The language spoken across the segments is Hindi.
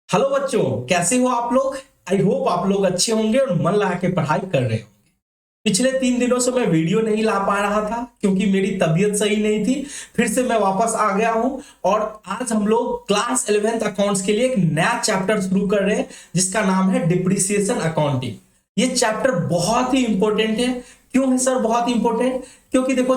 हेलो बच्चों, कैसे हो आप लोग। आई होप आप लोग अच्छे होंगे और मन लगा के पढ़ाई कर रहे हो। पिछले 3 दिनों से मैं वीडियो नहीं ला पा रहा था क्योंकि मेरी तबीयत सही नहीं थी। फिर से मैं वापस आ गया हूं और आज हम लोग क्लास 11th अकाउंट्स के लिए एक नया चैप्टर शुरू कर रहे हैं जिसका नाम है डिप्रिसिएशन अकाउंटिंग। ये चैप्टर बहुत ही इंपॉर्टेंट है। क्यों है सर बहुत ही इंपॉर्टेंट? क्योंकि देखो,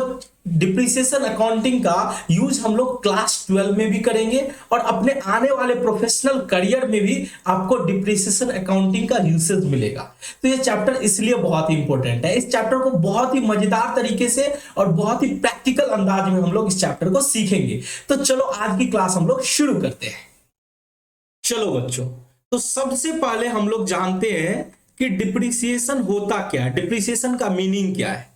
डिप्रिसिएशन अकाउंटिंग का यूज हम लोग क्लास 12 में भी करेंगे और अपने आने वाले प्रोफेशनल करियर में भी आपको डिप्रिसिएशन अकाउंटिंग का यूसेज मिलेगा। तो ये चैप्टर इसलिए बहुत ही इंपॉर्टेंट है। इस चैप्टर को बहुत ही मजेदार तरीके से और बहुत ही प्रैक्टिकल अंदाज में हम लोग इस चैप्टर को सीखेंगे। तो चलो आज की क्लास हम लोग शुरू करते हैं। चलो बच्चों, तो सबसे पहले हम लोग जानते हैं कि डिप्रिसिएशन होता क्या है, डिप्रिसिएशन का मीनिंग क्या है।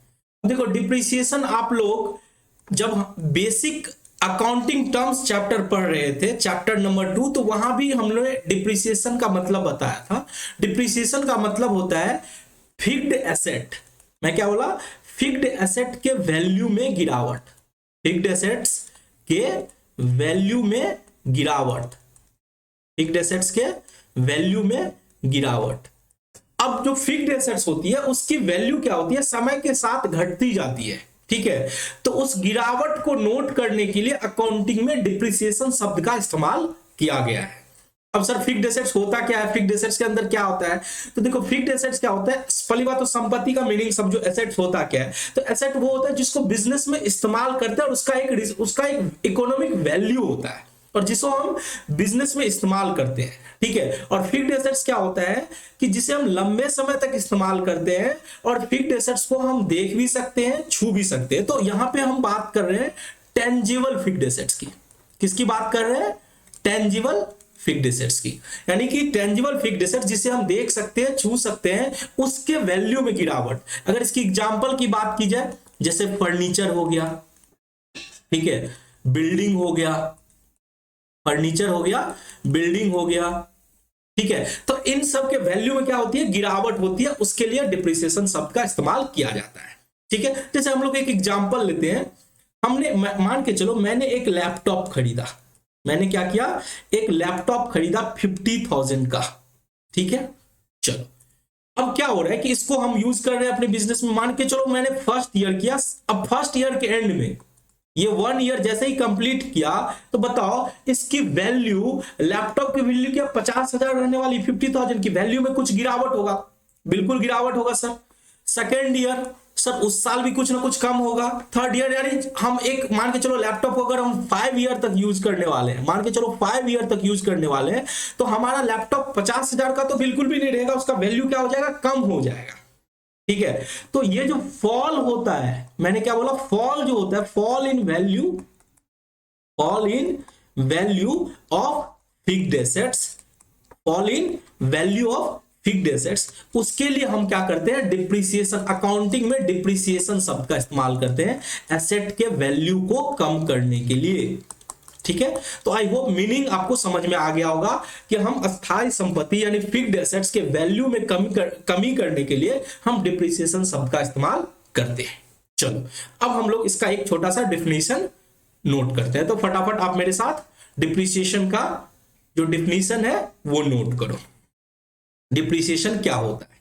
देखो, डिप्रिसिएशन आप लोग जब बेसिक अकाउंटिंग टर्म्स चैप्टर पढ़ रहे थे, चैप्टर नंबर 2, तो वहां भी हमने डिप्रिसिएशन का मतलब बताया था। डिप्रिसिएशन का मतलब होता है फिक्स्ड एसेट। मैं क्या बोला? फिक्स्ड एसेट के वैल्यू में गिरावट। फिक्स्ड एसेट्स के वैल्यू में गिरावट। फिक्स्ड एसेट्स के वैल्यू में गिरावट। अब जो फिक्स्ड एसेट्स होती है उसकी वैल्यू क्या होती है? समय के साथ घटती जाती है। ठीक है, तो उस गिरावट को नोट करने के लिए अकाउंटिंग में डिप्रिसिएशन शब्द का इस्तेमाल किया गया है। अब सर फिक्स्ड एसेट्स होता क्या है? फिक्स्ड एसेट्स के अंदर क्या होता है? तो देखो, फिक्स्ड एसेट्स क्या होता है? पहली बात तो संपत्ति का मीनिंग सब। जो एसेट्स होता क्या है? तो एसेट वो होता है जिसको बिजनेस में इस्तेमाल करते हैं और उसका एक इकोनॉमिक वैल्यू होता है और जिसको हम बिजनेस में इस्तेमाल करते हैं। ठीक है, और फिक्स्ड एसेट्स क्या होता है कि जिसे हम लंबे समय तक इस्तेमाल करते हैं और फिक्स्ड एसेट्स को हम देख भी सकते हैं, छू भी सकते हैं। तो यहां पे हम बात कर रहे हैं टेंजिबल फिक्स्ड एसेट्स की। किसकी बात कर रहे हैं? टेंजिबल फिक्स्ड एसेट्स की। यानी कि टेंजिबल फिक्स्ड एसेट जिसे हम देख सकते हैं, छू सकते हैं, उसके वैल्यू में गिरावट। अगर इसकी एग्जांपल की बात की जाए, जैसे फर्नीचर हो गया, ठीक है, बिल्डिंग हो गया, फर्नीचर हो गया, बिल्डिंग हो गया, ठीक है, तो इन सब के वैल्यू में क्या होती है? गिरावट होती है। उसके लिए डिप्रिसिएशन शब्द का इस्तेमाल किया जाता है। ठीक है, जैसे हम लोग एक एग्जांपल लेते हैं। हमने मान के चलो, मैंने एक लैपटॉप खरीदा। मैंने क्या किया? एक लैपटॉप खरीदा 50,000 का। ठीक है, चलो, अब क्या हो रहा है कि इसको हम यूज कर रहे हैं अपने बिजनेस में। मान के चलो मैंने फर्स्ट ईयर किया। अब फर्स्ट ईयर के एंड में ये 1 ईयर जैसे ही कंप्लीट किया, तो बताओ इसकी वैल्यू, लैपटॉप की वैल्यू क्या 50,000 रहने वाली, 50,000 की वैल्यू में कुछ गिरावट होगा। बिल्कुल गिरावट होगा सर। सेकेंड ईयर, सर उस साल भी कुछ ना कुछ कम होगा। थर्ड ईयर, यानी हम एक मान के चलो लैपटॉप को अगर हम 5 ईयर तक यूज करने वाले हैं, मान के चलो 5 ईयर तक यूज करने वाले हैं, तो हमारा लैपटॉप 50,000 का तो बिल्कुल भी नहीं रहेगा। उसका वैल्यू क्या हो जाएगा? कम हो जाएगा। ठीक है, तो ये जो फॉल होता है, मैंने क्या बोला? फॉल जो होता है, fall in value, fall in value of fixed assets, fall in value of fixed assets, उसके लिए हम क्या करते हैं? डिप्रिसिएशन। अकाउंटिंग में डिप्रिसिएशन शब्द का इस्तेमाल करते हैं एसेट के वैल्यू को कम करने के लिए। ठीक है, तो आई होप मीनिंग आपको समझ में आ गया होगा कि हम अस्थायी संपत्ति यानी फिक्स्ड एसेट्स के वैल्यू में कमी करने के लिए हम डिप्रिसिएशन शब्द का इस्तेमाल करते हैं। चलो, अब हम लोग इसका एक छोटा सा डिफिनीशन नोट करते हैं। तो फटाफट आप मेरे साथ डिप्रिसिएशन का जो डिफिनीशन है वो नोट करो। डिप्रिसिएशन क्या होता है?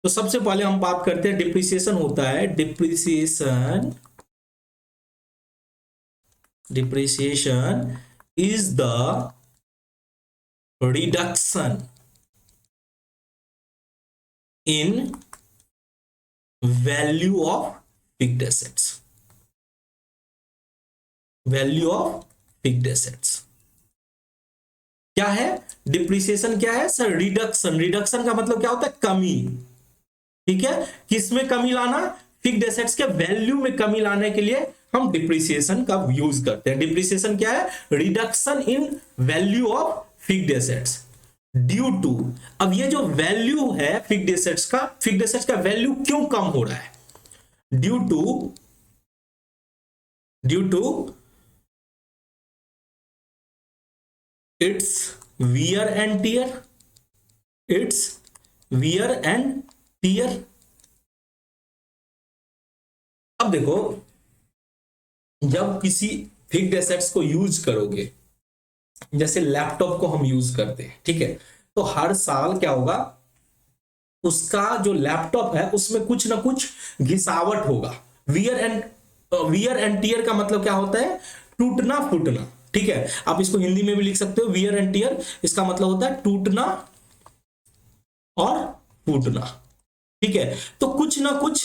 तो सबसे पहले हम बात करते हैं, डिप्रिसिएशन होता है, depreciation is the reduction in value of fixed assets. Value of fixed assets क्या है? डिप्रिसिएशन क्या है सर? रिडक्शन। रिडक्शन का मतलब क्या होता है? कमी। ठीक है, किसमें कमी लाना? फिक्स्ड एसेट्स के वैल्यू में कमी लाने के लिए हम डिप्रिसिएशन का यूज करते हैं। डिप्रिसिएशन क्या है? Reduction in value of fixed assets due to. अब ये जो वैल्यू है फिक्स्ड एसेट्स का, फिक्स्ड एसेट्स का वैल्यू क्यों कम हो रहा है? Due to its wear and tear, its wear and tear. अब देखो, जब किसी फिक्स्ड एसेट्स को यूज करोगे जैसे लैपटॉप को हम यूज करते हैं, ठीक है, तो हर साल क्या होगा, उसका जो लैपटॉप है उसमें कुछ ना कुछ घिसावट होगा। वियर एंड टियर का मतलब क्या होता है, टूटना फूटना, ठीक है, आप इसको हिंदी में भी लिख सकते हो, वियर एंड टियर, इसका मतलब होता है टूटना और फूटना, ठीक है। तो कुछ ना कुछ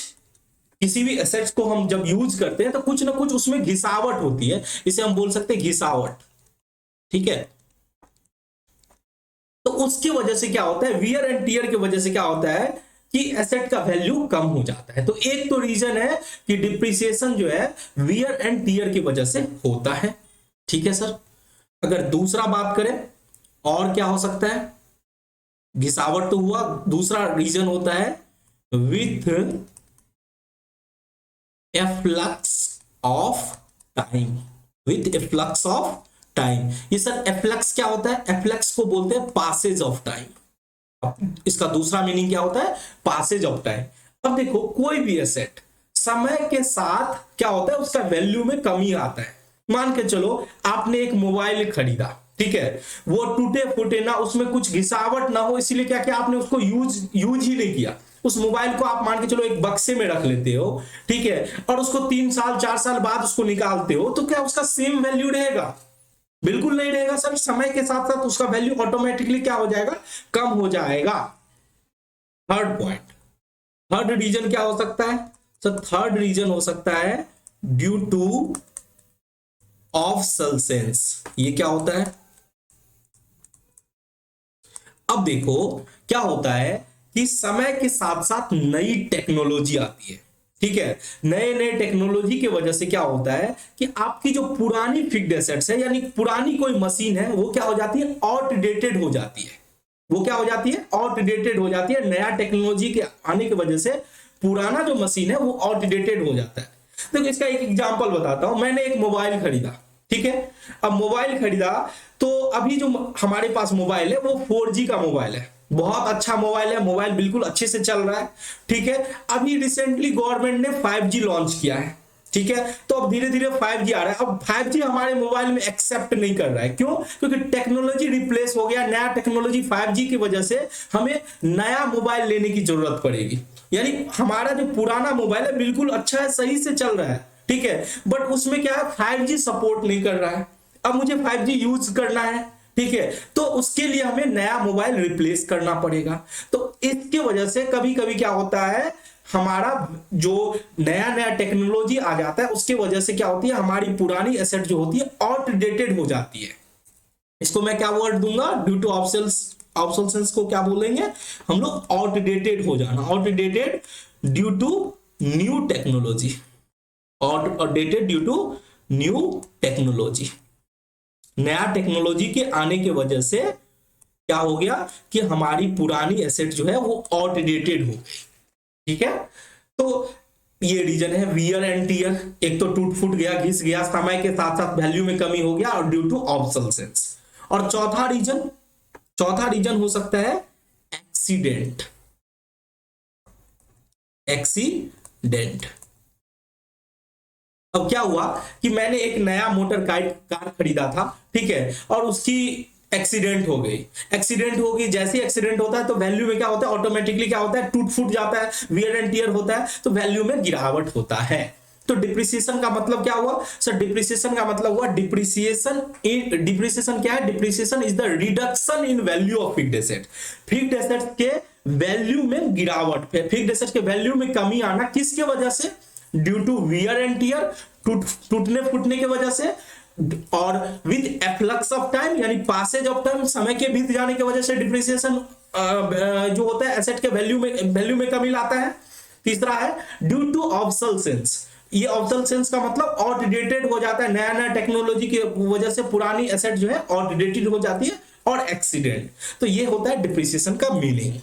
किसी भी एसेट्स को हम जब यूज करते हैं तो कुछ ना कुछ उसमें घिसावट होती है, इसे हम बोल सकते हैं घिसावट, ठीक है। तो उसकी वजह से क्या होता है, वियर एंड टियर की वजह से क्या होता है कि एसेट का वैल्यू कम हो जाता है। तो एक तो रीजन है कि डिप्रिसिएशन जो है वियर एंड टियर की वजह से होता है, ठीक है सर। अगर दूसरा बात करें और क्या हो सकता है, घिसावट तो हुआ, दूसरा रीजन होता है with A flux of time, with A flux of time. ये सर एफ्लक्स क्या होता है, एफ्लक्स को बोलते हैं पासेज ऑफ टाइम। इसका दूसरा मीनिंग क्या होता है, पासेज ऑफ टाइम। अब देखो कोई भी एसेट समय के साथ क्या होता है, उसका वैल्यू में कमी आता है। मान के चलो आपने एक मोबाइल खरीदा, ठीक है, वो टूटे फूटे ना, उसमें कुछ घिसावट ना हो, इसीलिए क्या किया आपने, उसको यूज ही नहीं किया। उस मोबाइल को आप मान के चलो एक बक्से में रख लेते हो, ठीक है, और उसको 3 साल 4 साल बाद उसको निकालते हो, तो क्या उसका सेम वैल्यू रहेगा, बिल्कुल नहीं रहेगा सर। समय के साथ साथ उसका वैल्यू ऑटोमेटिकली क्या हो जाएगा, कम हो जाएगा। थर्ड पॉइंट, थर्ड रीजन क्या हो सकता है सर, थर्ड रीजन हो सकता है ड्यू टू ऑब्सोलेसेंस। ये क्या होता है, अब देखो क्या होता है कि समय के साथ साथ नई टेक्नोलॉजी आती है, ठीक है। नए नए टेक्नोलॉजी की वजह से क्या होता है कि आपकी जो पुरानी फिक्स्ड एसेट्स है, यानी पुरानी कोई मशीन है, वो क्या हो जाती है, आउटडेटेड हो जाती है। वो क्या हो जाती है, आउटडेटेड हो जाती है। नया टेक्नोलॉजी के आने की वजह से पुराना जो मशीन है वो आउटडेटेड हो जाता है। देखो इसका एक एग्जांपल बताता हूं। मैंने एक मोबाइल खरीदा, ठीक है। अब मोबाइल खरीदा तो अभी जो हमारे पास मोबाइल है वो 4G का मोबाइल है, बहुत अच्छा मोबाइल है, मोबाइल बिल्कुल अच्छे से चल रहा है, ठीक है। अभी रिसेंटली गवर्नमेंट ने 5G लॉन्च किया है, ठीक है। तो अब धीरे धीरे 5G आ रहा है। अब 5G हमारे मोबाइल में एक्सेप्ट नहीं कर रहा है, क्यों, क्योंकि टेक्नोलॉजी रिप्लेस हो गया, नया टेक्नोलॉजी 5G की वजह से हमें नया मोबाइल लेने की जरूरत पड़ेगी। यानी हमारा जो पुराना मोबाइल है बिल्कुल अच्छा है, सही से चल रहा है, ठीक है, बट उसमें क्या है, 5G सपोर्ट नहीं कर रहा है। अब मुझे 5G यूज करना है, ठीक है, तो उसके लिए हमें नया मोबाइल रिप्लेस करना पड़ेगा। तो इसके वजह से कभी कभी क्या होता है, हमारा जो नया नया टेक्नोलॉजी आ जाता है उसके वजह से क्या होती है, हमारी पुरानी एसेट जो होती है आउटडेटेड हो जाती है। इसको मैं क्या वर्ड दूंगा, ड्यू टू ऑब्सोलेसेंस को क्या बोलेंगे हम लोग, आउटडेटेड हो जाना, outdated due to new technology, outdated due to new technology. नया टेक्नोलॉजी के आने की वजह से क्या हो गया कि हमारी पुरानी एसेट जो है वो आउटडेटेड हो गई, ठीक है। तो ये रीजन है वियर एंड टियर, एक तो टूट फूट गया, घिस गया, समय के साथ साथ वैल्यू में कमी हो गया, और ड्यू टू ऑब्सोलेसेंस। और चौथा रीजन हो सकता है एक्सीडेंट, एक्सीडेंट। अब क्या हुआ कि मैंने एक नया मोटर कार खरीदा था, ठीक है, और उसकी एक्सीडेंट हो गई। जैसे एक्सीडेंट होता है तो वैल्यू में क्या होता है, ऑटोमेटिकली क्या होता है, टूट फूट जाता है, वियर एंड टियर होता है, तो वैल्यू में गिरावट होता है। तो डिप्रिसिएशन का मतलब क्या हुआ सर, डिप्रिसिएशन का मतलब हुआ डिप्रिसिएशन क्या है, depreciation is the reduction in value of fixed asset. Fixed asset के वैल्यू में गिरावट, फिक्स्ड एसेट के वैल्यू में कमी आना, किसके वजह से, due to wear and tear, टूटने फूटने की वजह से, और विद एफ्लक्स ऑफ टाइम यानी पासेज ऑफ टाइम, समय के बीत जाने की वजह से डिप्रिसिएशन जो होता है एसेट के वैल्यू में कमी लाता है। तीसरा है ड्यू टू ऑब्सोलेसेंस, ये ऑब्सोलेसेंस का मतलब आउटडेटेड हो जाता है, नया नया टेक्नोलॉजी की वजह से पुरानी एसेट जो है आउटडेटेड हो जाती है। और एक्सीडेंट, तो ये होता है डिप्रिसिएशन का मीनिंग।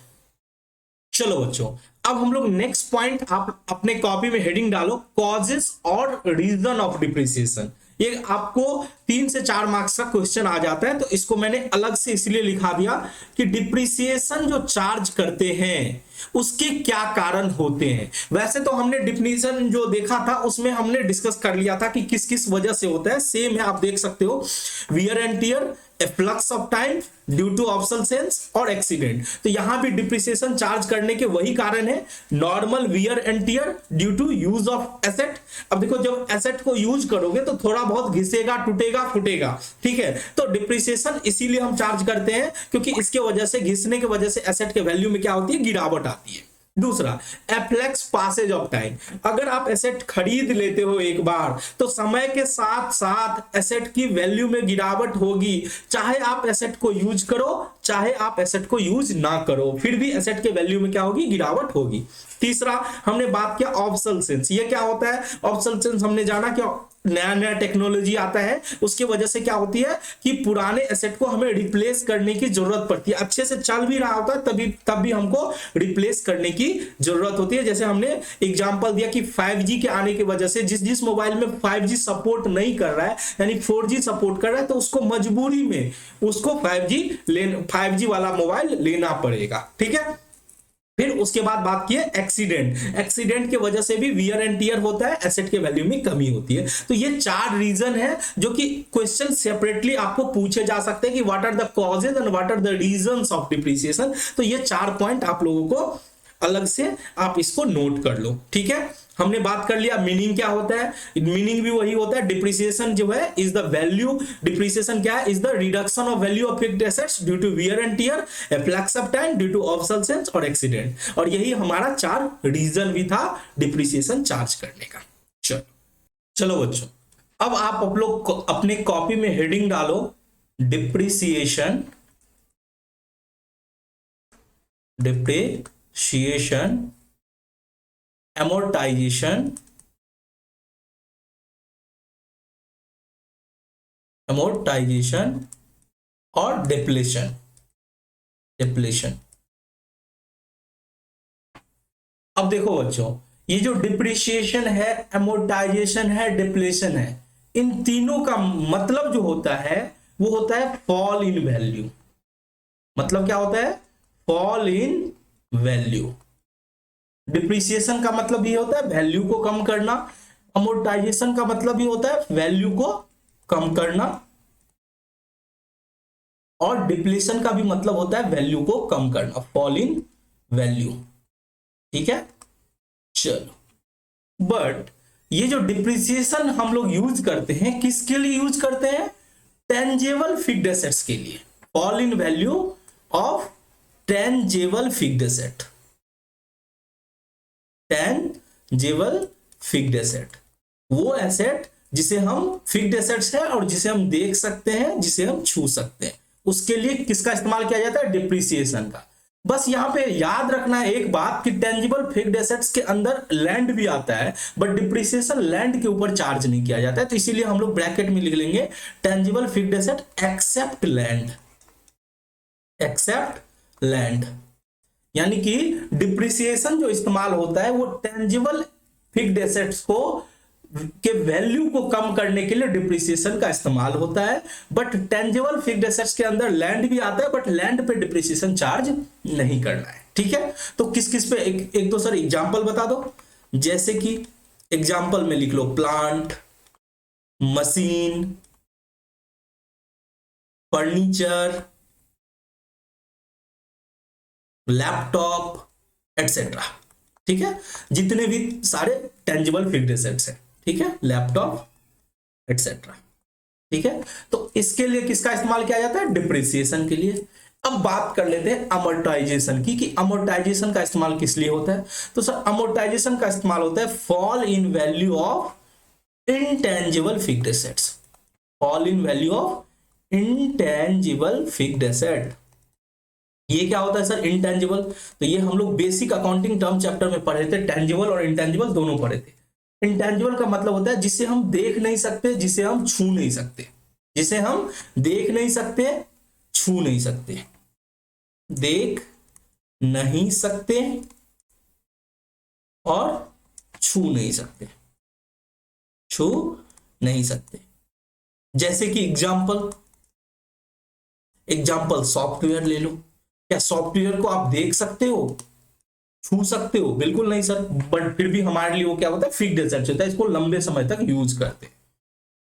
चलो बच्चों, अब हम लोग नेक्स्ट पॉइंट, आप अपने कॉपी में हेडिंग डालो, कॉजेस और रीजन ऑफ डिप्रिसिएशन। ये आपको 3 से 4 मार्क्स का क्वेश्चन आ जाता है, तो इसको मैंने अलग से इसलिए लिखा दिया कि डिप्रिसिएशन जो चार्ज करते हैं उसके क्या कारण होते हैं। वैसे तो हमने डिफिनीशन जो देखा था उसमें हमने डिस्कस कर लिया था कि किस किस वजह से होता है, सेम है, आप देख सकते हो, wear and tear a flux of time due to obsolescence और एक्सीडेंट। तो यहां भी डिप्रिसिएशन चार्ज करने के वही कारण है, normal wear and tear due to use of asset. अब देखो जब एसेट को यूज करोगे तो थोड़ा बहुत घिसेगा, टूटेगा, फूटेगा, ठीक है। तो डिप्रिसिएशन इसीलिए हम चार्ज करते हैं क्योंकि इसके वजह से, घिसने की वजह से एसेट के वैल्यू में क्या होती है, गिरावट आती है। दूसरा, एफ्लेक्स पासेज ऑफ टाइम। अगर आप एसेट खरीद लेते हो एक बार तो समय के साथ साथ एसेट की वैल्यू में गिरावट होगी, चाहे आप एसेट को यूज करो चाहे आप एसेट को यूज ना करो, फिर भी एसेट के वैल्यू में क्या होगी, गिरावट होगी। तीसरा, हमने बात किया ऑब्सोलेसेंस। ये क्या होता है ऑब्सोलेसेंस? हमने जाना कि नया नया टेक्नोलॉजी आता है, उसकी वजह से क्या होती है कि पुराने एसेट को हमें रिप्लेस करने की जरूरत पड़ती है। अच्छे से चल भी रहा होता है तब भी हमको रिप्लेस करने की जरूरत होती है। जैसे हमने एग्जांपल दिया कि 5G के आने की वजह से जिस मोबाइल में 5G सपोर्ट नहीं कर रहा है, यानी 4G सपोर्ट कर रहा है, तो उसको मजबूरी में उसको 5G वाला मोबाइल लेना पड़ेगा, ठीक है। फिर उसके बाद बात की है एक्सीडेंट। एक्सीडेंट की वजह से भी वियर एंड टियर होता है, एसेट के वैल्यू में कमी होती है। तो ये 4 रीजन है जो कि क्वेश्चन सेपरेटली आपको पूछे जा सकते हैं कि what are the causes and what are the reasons of depreciation. तो ये 4 पॉइंट आप लोगों को अलग से आप इसको नोट कर लो, ठीक है। हमने बात कर लिया मीनिंग क्या होता है, मीनिंग भी वही होता है, डिप्रिसिएशन जो है इज द वैल्यू, डिप्रिसिएशन क्या है, is the reduction of value of fixed assets due to wear and tear, efflux of time due to obsolescence और एक्सीडेंट। और यही हमारा 4 रीजन भी था डिप्रिसिएशन चार्ज करने का। चलो बच्चों, अब आप लोग अपने कॉपी में हेडिंग डालो डिप्रिसिएशन, amortization और डिप्लेशन। अब देखो बच्चों, ये जो डिप्रिसिएशन है, एमोर्टाइजेशन है, डिप्लेशन है, इन तीनों का मतलब जो होता है वो होता है फॉल इन वैल्यू। मतलब क्या होता है, फॉल इन वैल्यू। डिप्रिसिएशन का मतलब ये होता है वैल्यू को कम करना, अमोर्टाइजेशन का मतलब ये होता है वैल्यू को कम करना, और डिप्लेशन का भी मतलब होता है वैल्यू को कम करना, फॉल इन वैल्यू, ठीक है। चलो, बट ये जो डिप्रिसिएशन हम लोग यूज करते हैं किसके लिए यूज करते हैं, टेंजेबल फिक्स्ड एसेट्स के लिए। Fall in value of tangible fixed asset, tangible fixed asset, वो एसेट जिसे हम फिक्स्ड एसेट्स है और जिसे हम देख सकते हैं, जिसे हम छू सकते हैं, उसके लिए किसका इस्तेमाल किया जाता है, डिप्रिसिएशन का। बस यहां पे याद रखना है एक बात कि टेंजिबल फिक्स्ड एसेट्स के अंदर लैंड भी आता है, बट डिप्रिसिएशन लैंड के ऊपर चार्ज नहीं किया जाता है। तो इसीलिए हम लोग ब्रैकेट में लिख लेंगे tangible fixed asset except land, except land. यानी कि डिप्रिसिएशन जो इस्तेमाल होता है वो टेंजिबल फिक्स्ड एसेट्स को के वैल्यू को कम करने के लिए डिप्रिसिएशन का इस्तेमाल होता है, बट टेंजिबल फिक्स्ड एसेट्स के अंदर लैंड भी आता है, बट लैंड पे डिप्रिसिएशन चार्ज नहीं करना है, ठीक है। तो किस किस पे एक दो सर एग्जांपल बता दो। जैसे कि एग्जांपल में लिख लो plant, machine, furniture, laptop etcetera, ठीक है। जितने भी सारे टेंजिबल फिक्स्ड एसेट्स हैं, ठीक है, लैपटॉप एटसेट्रा, ठीक है। तो इसके लिए किसका इस्तेमाल किया जाता है, डिप्रिसिएशन के लिए। अब बात कर लेते हैं अमोर्टाइजेशन की, कि अमोर्टाइजेशन का इस्तेमाल किस लिए होता है। तो सर अमोर्टाइजेशन का इस्तेमाल होता है fall in value of intangible fixed assets, fall in value of intangible fixed asset. ये क्या होता है सर, इंटेंजिबल। तो ये हम लोग बेसिक अकाउंटिंग टर्म चैप्टर में पढ़े थे, टेंजिबल और इंटेंजिबल दोनों पढ़े थे। इंटेंजिबल का मतलब होता है जिसे हम देख नहीं सकते, जिसे हम छू नहीं सकते, जिसे हम देख नहीं सकते, छू नहीं सकते, देख नहीं सकते और छू नहीं सकते, छू नहीं सकते। जैसे कि एग्जाम्पल सॉफ्टवेयर ले लो। क्या सॉफ्टवेयर को आप देख सकते हो, छू सकते हो? बिल्कुल नहीं सर, बट फिर भी हमारे लिए वो क्या होता है, फिक्स्ड एसेट्स होता है, इसको लंबे समय तक यूज करते हैं।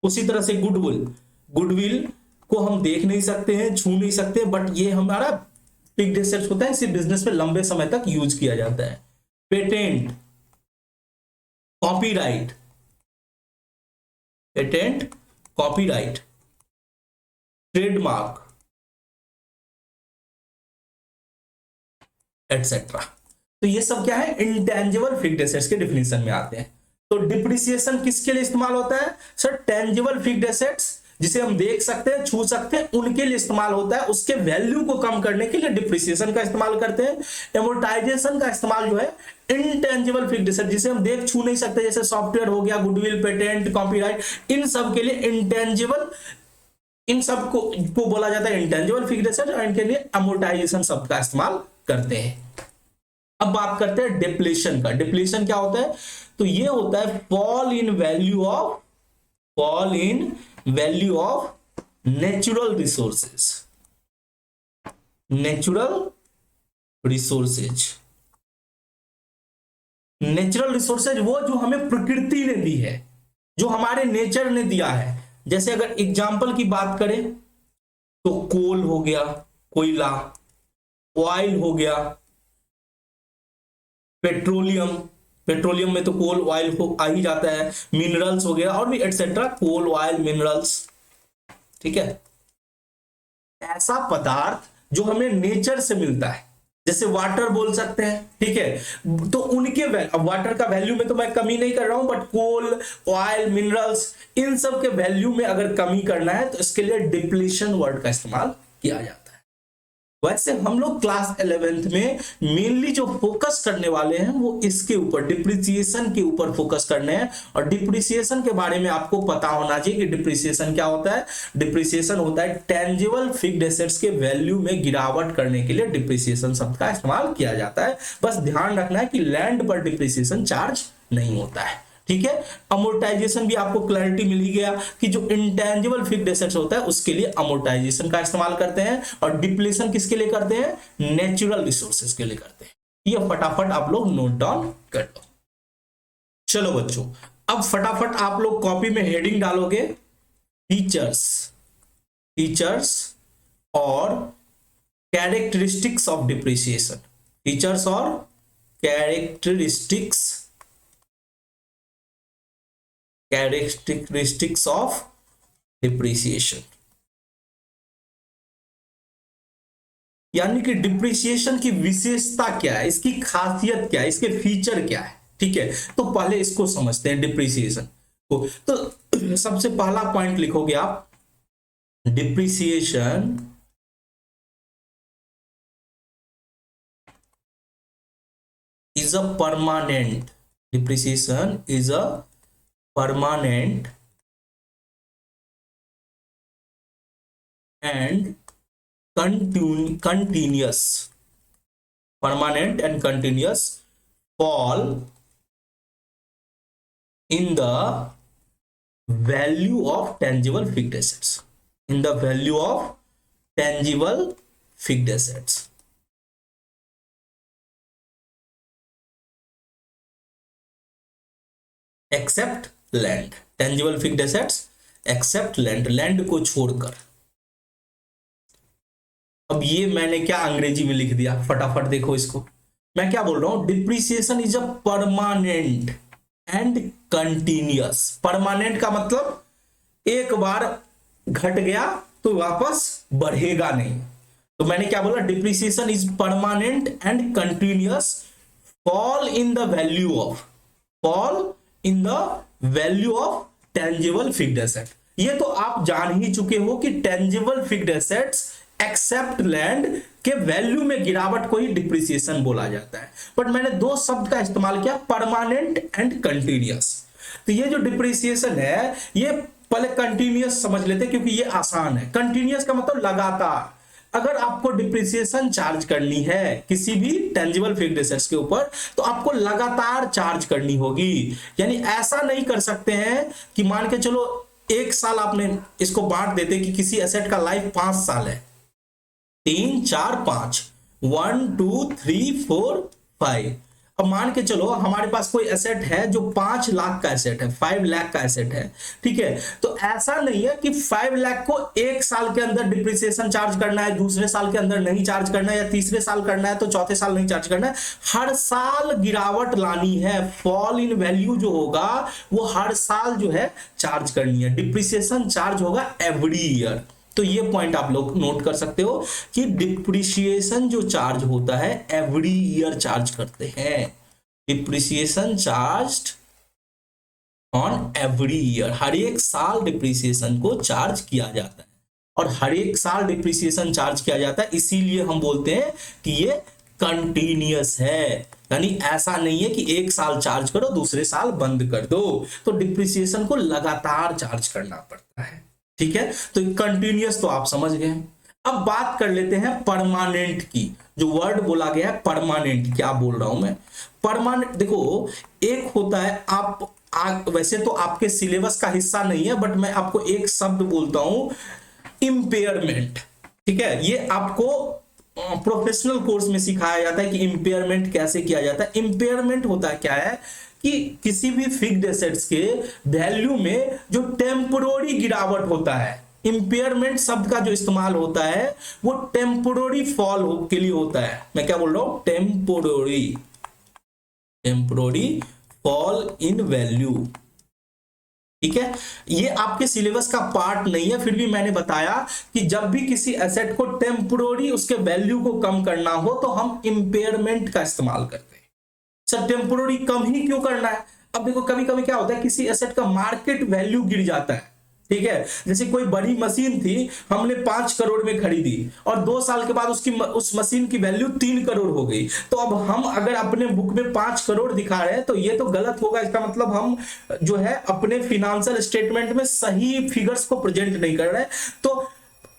उसी तरह से गुडविल को हम देख नहीं सकते हैं, छू नहीं सकते, बट ये हमारा फिक्स्ड एसेट्स होता है, इसे बिजनेस में लंबे समय तक यूज किया जाता है। Patent, copyright, patent, copyright, trademark etcetera. तो ये सब क्या है, इंटेंजिबल फिक्स्ड एसेट्स के डिफिनीशन में आते हैं। तो डिप्रिसिएशन किसके लिए इस्तेमाल होता है सर? टेंजिबल फिक्स्ड एसेट्स जिसे हम देख सकते हैं, छू सकते हैं, उनके लिए इस्तेमाल होता है। उसके वैल्यू को कम करने के लिए डिप्रिसिएशन का इस्तेमाल करते हैं। एमोर्टाइजेशन का इस्तेमाल जो है इंटेंजिबल फिक्स्ड एसेट जिसे हम देख छू नहीं सकते, जैसे सॉफ्टवेयर हो गया, गुडविल, पेटेंट, कॉपीराइट, इन सब के लिए इंटेंजिबल, इन सब को बोला जाता है इंटेंजिबल फिक्स्ड एसेट, और इनके लिए अमोर्टाइजेशन शब्द का इस्तेमाल करते हैं। अब बात करते हैं डिप्लीशन का। डिप्लीशन क्या होता है? तो ये होता है fall in value of, fall in value of natural resources, natural resources. Natural resources वो जो हमें प्रकृति ने दी है, जो हमारे नेचर ने दिया है। जैसे अगर एग्जांपल की बात करें तो कोल हो गया, कोयला, ऑयल हो गया, पेट्रोलियम, पेट्रोलियम में तो कोल ऑयल हो आ ही जाता है, मिनरल्स हो गया और भी एटसेट्रा, कोल ऑयल मिनरल्स, ठीक है। ऐसा पदार्थ जो हमें नेचर से मिलता है, जैसे वाटर बोल सकते हैं, ठीक है। तो उनके वाटर का वैल्यू में तो मैं कमी नहीं कर रहा हूं, बट कोल, ऑयल, मिनरल्स, इन सब के वैल्यू में अगर कमी करना है तो इसके लिए डिप्लीशन वर्ड का इस्तेमाल किया जाता है। वैसे हम लोग क्लास 11th में मेनली जो फोकस करने वाले हैं वो इसके ऊपर, डिप्रिसिएशन के ऊपर फोकस करने हैं। और डिप्रिसिएशन के बारे में आपको पता होना चाहिए कि डिप्रिसिएशन क्या होता है। डिप्रिसिएशन होता है टेंजिबल फिक्स्ड एसेट्स के वैल्यू में गिरावट करने के लिए डिप्रिसिएशन शब्द का इस्तेमाल किया जाता है। बस ध्यान रखना है कि लैंड पर डिप्रिसिएशन चार्ज नहीं होता है, ठीक है। अमोर्टाइजेशन भी आपको क्लैरिटी मिल ही गया कि जो इंटेंजिबल फिक्स्ड एसेट्स होता है उसके लिए अमोर्टाइजेशन का इस्तेमाल करते हैं, और डिप्लीशन किसके लिए करते हैं? नेचुरल रिसोर्सेज के लिए करते हैं। ये फटाफट आप लोग नोट डाउन कर लो। चलो बच्चों, अब फटाफट आप लोग कॉपी में हेडिंग डालोगे, फीचर्स, फीचर्स और कैरेक्टरिस्टिक्स ऑफ डिप्रिसिएशन, फीचर्स और कैरेक्टरिस्टिक्स, कैरेक्टरिस्टिक्स ऑफ डिप्रिसिएशन। यानी कि डिप्रिसिएशन की विशेषता क्या है, इसकी खासियत क्या है, इसके फीचर क्या है, ठीक है। तो पहले इसको समझते हैं डिप्रिसिएशन को। तो सबसे पहला पॉइंट लिखोगे आप, depreciation is a permanent, depreciation is a permanent and continuous, permanent and continuous fall in the value of tangible fixed assets, in the value of tangible fixed assets. Except land, tangible fixed assets except land, land को छोड़कर। अब ये मैंने क्या अंग्रेजी में लिख दिया, फटाफट देखो इसको। मैं क्या बोल रहा हूं? Depreciation is a permanent and continuous. Permanent का मतलब एक बार घट गया तो वापस बढ़ेगा नहीं। तो मैंने क्या बोला? Depreciation is permanent and continuous, fall in the value of, fall in the value of tangible fixed asset. ये तो आप जान ही चुके हो कि tangible fixed assets except land के वैल्यू में गिरावट को ही डिप्रिसिएशन बोला जाता है। बट मैंने दो शब्द का इस्तेमाल किया, परमानेंट एंड कंटिन्यूअस। तो ये जो डिप्रिसिएशन है ये पहले कंटिन्यूअस समझ लेते हैं क्योंकि ये आसान है। कंटिन्यूअस का मतलब लगातार। अगर आपको डिप्रिसिएशन चार्ज करनी है किसी भी टेंजिबल फिक्स्ड एसेट्स के ऊपर तो आपको लगातार चार्ज करनी होगी। यानी ऐसा नहीं कर सकते हैं कि मान के चलो एक साल आपने इसको बांट देते कि किसी एसेट का लाइफ 5 साल है, 3 4 5, 1 2 3 4 5। अब मान के चलो हमारे पास कोई एसेट है जो 5 लाख का एसेट है, 5 लाख का एसेट है, ठीक है। तो ऐसा नहीं है कि 5 लाख को एक साल के अंदर डिप्रिसिएशन चार्ज करना है, दूसरे साल के अंदर नहीं चार्ज करना है, या तीसरे साल करना है तो चौथे साल नहीं चार्ज करना है। हर साल गिरावट लानी है, फॉल इन वैल्यू जो होगा वो हर साल जो है चार्ज करनी है। डिप्रिसिएशन चार्ज होगा एवरी ईयर। तो ये पॉइंट आप लोग नोट कर सकते हो कि डिप्रिसिएशन जो चार्ज होता है एवरी ईयर चार्ज करते हैं। Depreciation charged on every year, हर एक साल डिप्रिसिएशन को चार्ज किया जाता है, और हर एक साल डिप्रिसिएशन चार्ज किया जाता है, इसीलिए हम बोलते हैं कि ये कंटिन्यूअस है। यानी ऐसा नहीं है कि एक साल चार्ज करो दूसरे साल बंद कर दो, तो डिप्रिसिएशन को लगातार चार्ज करना पड़ता है, ठीक है। तो कंटिन्यूअस तो आप समझ गए। अब बात कर लेते हैं परमानेंट की। जो वर्ड बोला गया है परमानेंट, क्या बोल रहा हूं मैं? परमानेंट देखो, एक होता है वैसे तो आपके सिलेबस का हिस्सा नहीं है, बट मैं आपको एक शब्द बोलता हूं, इम्पेयरमेंट, ठीक है। ये आपको प्रोफेशनल कोर्स में सिखाया जाता है कि इम्पेयरमेंट कैसे किया जाता है। इम्पेयरमेंट होता है क्या है कि किसी भी फिक्स्ड एसेट्स के वैल्यू में जो टेम्पोररी गिरावट होता है, इंपेयरमेंट शब्द का जो इस्तेमाल होता है वो टेम्पोररी फॉल के लिए होता है। मैं क्या बोल रहा हूं? टेम्पोररी फॉल इन वैल्यू, ठीक है। ये आपके सिलेबस का पार्ट नहीं है, फिर भी मैंने बताया कि जब भी किसी एसेट को टेम्पोररी उसके वैल्यू को कम करना हो तो हम इंपेयरमेंट का इस्तेमाल करते हैं। सर टेम्पोररी कम ही क्यों करना है? अब देखो कभी कभी क्या होता है, किसी एसेट का मार्केट वैल्यू गिर जाता है, ठीक है। जैसे कोई बड़ी मशीन थी, हमने 5 करोड़ में खरीदी और 2 साल के बाद उस मशीन की वैल्यू 3 करोड़ हो गई। तो अब हम अगर अपने बुक में 5 करोड़ दिखा रहे हैं तो ये तो गलत होगा। इसका मतलब हम जो है अपने फिनेंशियल स्टेटमेंट में सही फिगर्स को प्रेजेंट नहीं कर रहे हैं। तो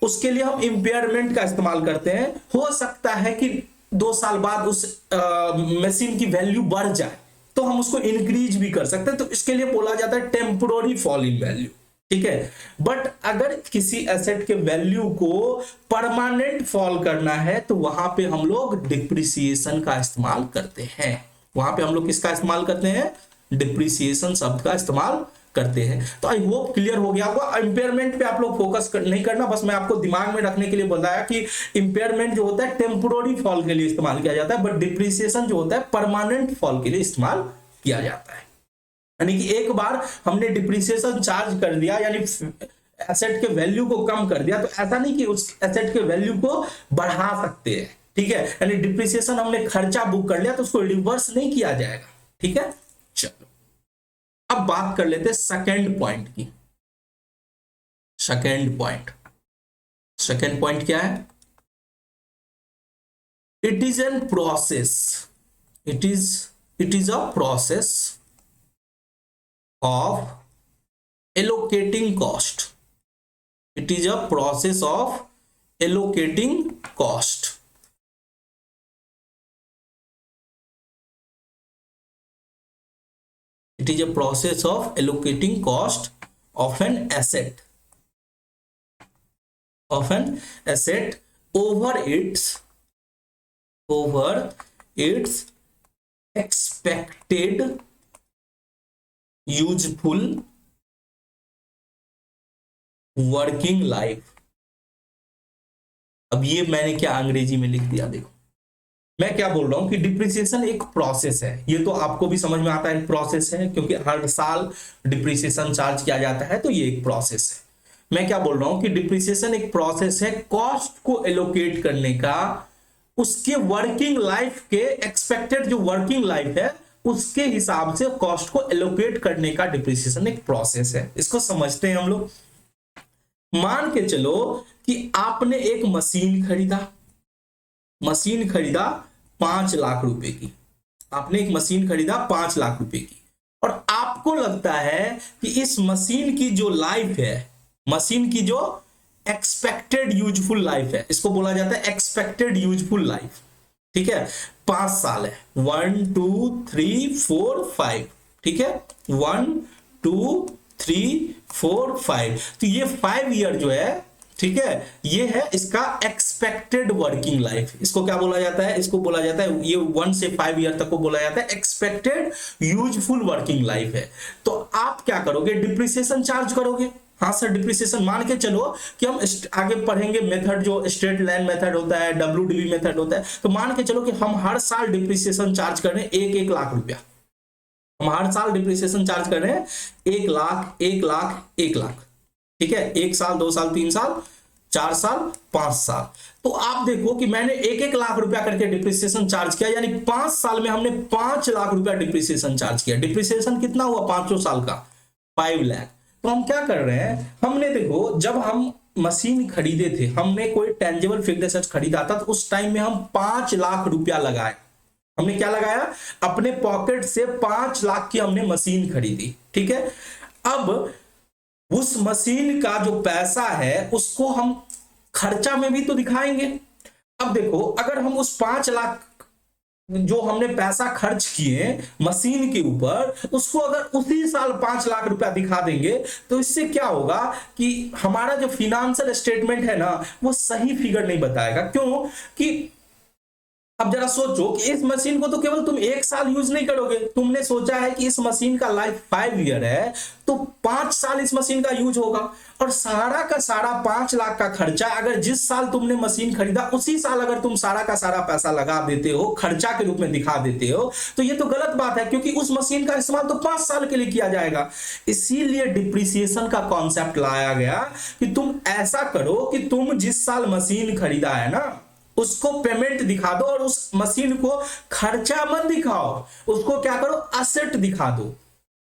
उसके लिए हम इंपेयरमेंट का इस्तेमाल करते हैं। हो सकता है कि 2 साल बाद उस मशीन की वैल्यू बढ़ जाए तो हम उसको इंक्रीज भी कर सकते हैं। तो इसके लिए बोला जाता है टेम्पोररी फॉल इन वैल्यू, ठीक है। बट अगर किसी एसेट के वैल्यू को परमानेंट फॉल करना है तो वहां पे हम लोग डिप्रिसिएशन का इस्तेमाल करते हैं। वहां पे हम लोग किसका इस्तेमाल करते हैं? डिप्रिसिएशन शब्द का इस्तेमाल करते हैं। तो आई होप क्लियर हो गया होगा। इंपेयरमेंट पे आप लोग फोकस नहीं करना, बस मैं आपको दिमाग में रखने के लिए बताया कि इंपेयरमेंट जो होता है टेम्पोररी फॉल के लिए इस्तेमाल किया जाता है, बट डिप्रिसिएशन जो होता है परमानेंट फॉल के लिए इस्तेमाल किया जाता है। यानी कि एक बार हमने डिप्रिसिएशन चार्ज कर दिया, यानी एसेट के वैल्यू को कम कर दिया, तो ऐसा नहीं कि उस एसेट के वैल्यू को बढ़ा सकते हैं, ठीक है। यानी डिप्रिसिएशन हमने खर्चा बुक कर लिया तो उसको रिवर्स नहीं किया जाएगा, ठीक है। चलो अब बात कर लेते हैं सेकंड पॉइंट की। सेकंड पॉइंट क्या है? It is an process, it is a process of allocating cost. It is a process of allocating cost. It is a process of allocating cost of an asset over its expected useful working life. अब ये मैंने क्या अंग्रेजी में लिख दिया, देखो मैं क्या बोल रहा हूं कि डिप्रिसिएशन एक प्रोसेस है। ये तो आपको भी समझ में आता है प्रोसेस है, क्योंकि हर साल डिप्रिसिएशन चार्ज किया जाता है, तो ये एक प्रोसेस है। मैं क्या बोल रहा हूं कि डिप्रिसिएशन एक प्रोसेस है कॉस्ट को एलोकेट करने का, उसके वर्किंग लाइफ के एक्सपेक्टेड जो वर्किंग लाइफ है उसके हिसाब से कॉस्ट को एलोकेट करने का डिप्रिसिएशन एक प्रोसेस है। इसको समझते हैं हम लोग। मान के चलो कि आपने एक मशीन खरीदा 5 लाख रुपए की। आपने एक मशीन खरीदा 5 लाख रुपए की, और आपको लगता है कि इस मशीन की जो लाइफ है, मशीन की जो एक्सपेक्टेड यूजफुल लाइफ है, इसको बोला जाता है एक्सपेक्टेड यूजफुल लाइफ, ठीक है। 5 साल है, 1 2 3 4 5, ठीक है। 1 2 3 4 5, तो ये 5 ईयर जो है, ठीक है, ये है इसका एक्सपेक्टेड वर्किंग लाइफ। इसको क्या बोला जाता है, इसको बोला जाता है, ये 1 से 5 ईयर तक को बोला जाता है एक्सपेक्टेड यूजफुल वर्किंग लाइफ है। तो आप क्या करोगे, डिप्रिसिएशन चार्ज करोगे। हाँ सर, डिप्रिसिएशन मान के चलो कि हम आगे पढ़ेंगे मेथड, जो स्ट्रेट लाइन मेथड होता है, WDV मेथड होता है, तो मान के चलो कि हम हर साल डिप्रिसिएशन चार्ज कर रहे हैं 1-1 लाख रुपया। हम हर साल डिप्रिसिएशन चार्ज कर रहे हैं 1 लाख 1 लाख 1 लाख, ठीक है, 1 साल 2 साल 3 साल 4 साल 5 साल। तो आप देखो कि मैंने 1-1 लाख रुपया करके डिप्रिसिएशन चार्ज किया, यानी 5 साल में हमने 5 लाख रुपया डिप्रिसिएशन चार्ज किया। डिप्रिसिएशन कितना हुआ 5 साल का, 5 लाख। तो हम क्या कर रहे हैं, हमने देखो जब हम मशीन खरीदे थे, हमने कोई टेंजिबल फिक्स्ड एसेट खरीदा था, तो उस टाइम में हम 5 लाख रुपया लगाए। हमने क्या लगाया, अपने पॉकेट से 5 लाख की हमने मशीन खरीदी, ठीक है। अब उस मशीन का जो पैसा है उसको हम खर्चा में भी तो दिखाएंगे। अब देखो, अगर हम उस 5 लाख जो हमने पैसा खर्च किए मशीन के ऊपर, उसको अगर उसी साल 5 लाख रुपया दिखा देंगे, तो इससे क्या होगा कि हमारा जो फिनेंशियल स्टेटमेंट है ना, वो सही फिगर नहीं बताएगा। क्यों कि अब जरा सोचो कि इस मशीन को तो केवल तुम 1 साल यूज नहीं करोगे, तुमने सोचा है कि इस मशीन का लाइफ 5 ईयर है, तो 5 साल इस मशीन का यूज होगा, और सारा का सारा 5 लाख का खर्चा अगर जिस साल तुमने मशीन खरीदा उसी साल अगर तुम सारा का सारा पैसा लगा देते हो, खर्चा के रूप में दिखा देते हो, तो ये तो गलत बात है, क्योंकि उस मशीन का इस्तेमाल तो 5 साल के लिए किया जाएगा। इसीलिए डिप्रिसिएशन का कॉन्सेप्ट लाया गया कि तुम ऐसा करो कि तुम जिस साल मशीन खरीदा है ना, उसको पेमेंट दिखा दो, और उस मशीन को खर्चा मत दिखाओ, उसको क्या करो, एसेट दिखा दो।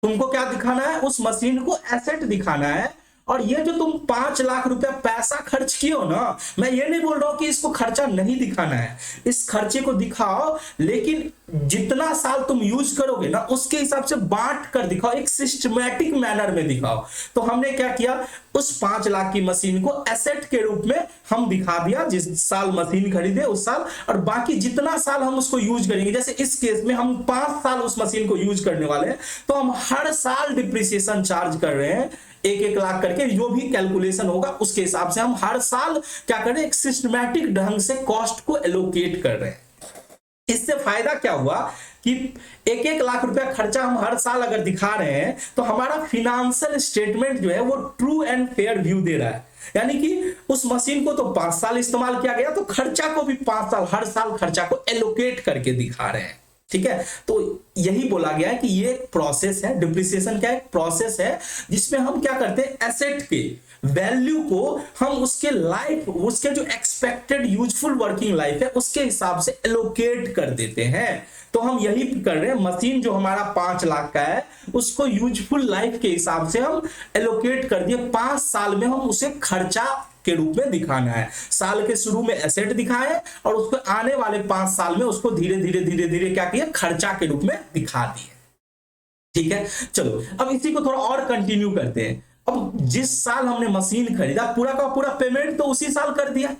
तुमको क्या दिखाना है, उस मशीन को एसेट दिखाना है। और ये जो तुम 5 लाख रुपया पैसा खर्च किए हो ना, मैं ये नहीं बोल रहा हूं कि इसको खर्चा नहीं दिखाना है, इस खर्चे को दिखाओ, लेकिन जितना साल तुम यूज करोगे ना उसके हिसाब से बांट कर दिखाओ, एक सिस्टमैटिक मैनर में दिखाओ। तो हमने क्या किया, उस 5 लाख की मशीन को एसेट के रूप में हम दिखा दिया, जिस साल मशीन खरीदे उस साल, और बाकी जितना साल हम उसको यूज करेंगे, जैसे इस केस में हम 5 साल उस मशीन को यूज करने वाले हैं, तो हम हर साल डिप्रिसिएशन चार्ज कर रहे हैं 1-1 लाख करके। जो भी कैलकुलेशन होगा उसके हिसाब से हम हर साल क्या कर रहे हैं, एक सिस्टमैटिक ढंग से कॉस्ट को एलोकेट कर रहे हैं। इससे फायदा क्या हुआ कि 1-1 लाख रुपया खर्चा हम हर साल अगर दिखा रहे हैं, तो हमारा फिनेंशियल स्टेटमेंट जो है वो ट्रू एंड फेयर व्यू दे रहा है। यानी कि उस मशीन को तो 5 साल इस्तेमाल किया गया, तो खर्चा को भी 5 साल, हर साल खर्चा को एलोकेट करके दिखा रहे हैं, ठीक है। तो यही बोला गया है कि ये एक प्रोसेस है, डिप्रिसिएशन क्या एक प्रोसेस है, जिसमें हम क्या करते हैं, एसेट के वैल्यू को हम उसके लाइफ, उसके जो एक्सपेक्टेड यूजफुल वर्किंग लाइफ है उसके हिसाब से एलोकेट कर देते हैं। तो हम यही कर रहे हैं, मशीन जो हमारा 5 लाख का है उसको यूजफुल लाइफ के हिसाब से हम एलोकेट कर दिए, 5 साल में हम उसे खर्चा के रूप में दिखाना है। साल के शुरू में एसेट दिखाए, और उसको आने वाले 5 साल में उसको धीरे धीरे धीरे धीरे क्या किया, खर्चा के रूप में दिखा दिए, ठीक है। चलो अब इसी को थोड़ा और कंटिन्यू करते हैं। अब जिस साल हमने मशीन खरीदा, पूरा का पूरा पेमेंट तो उसी साल कर दिया,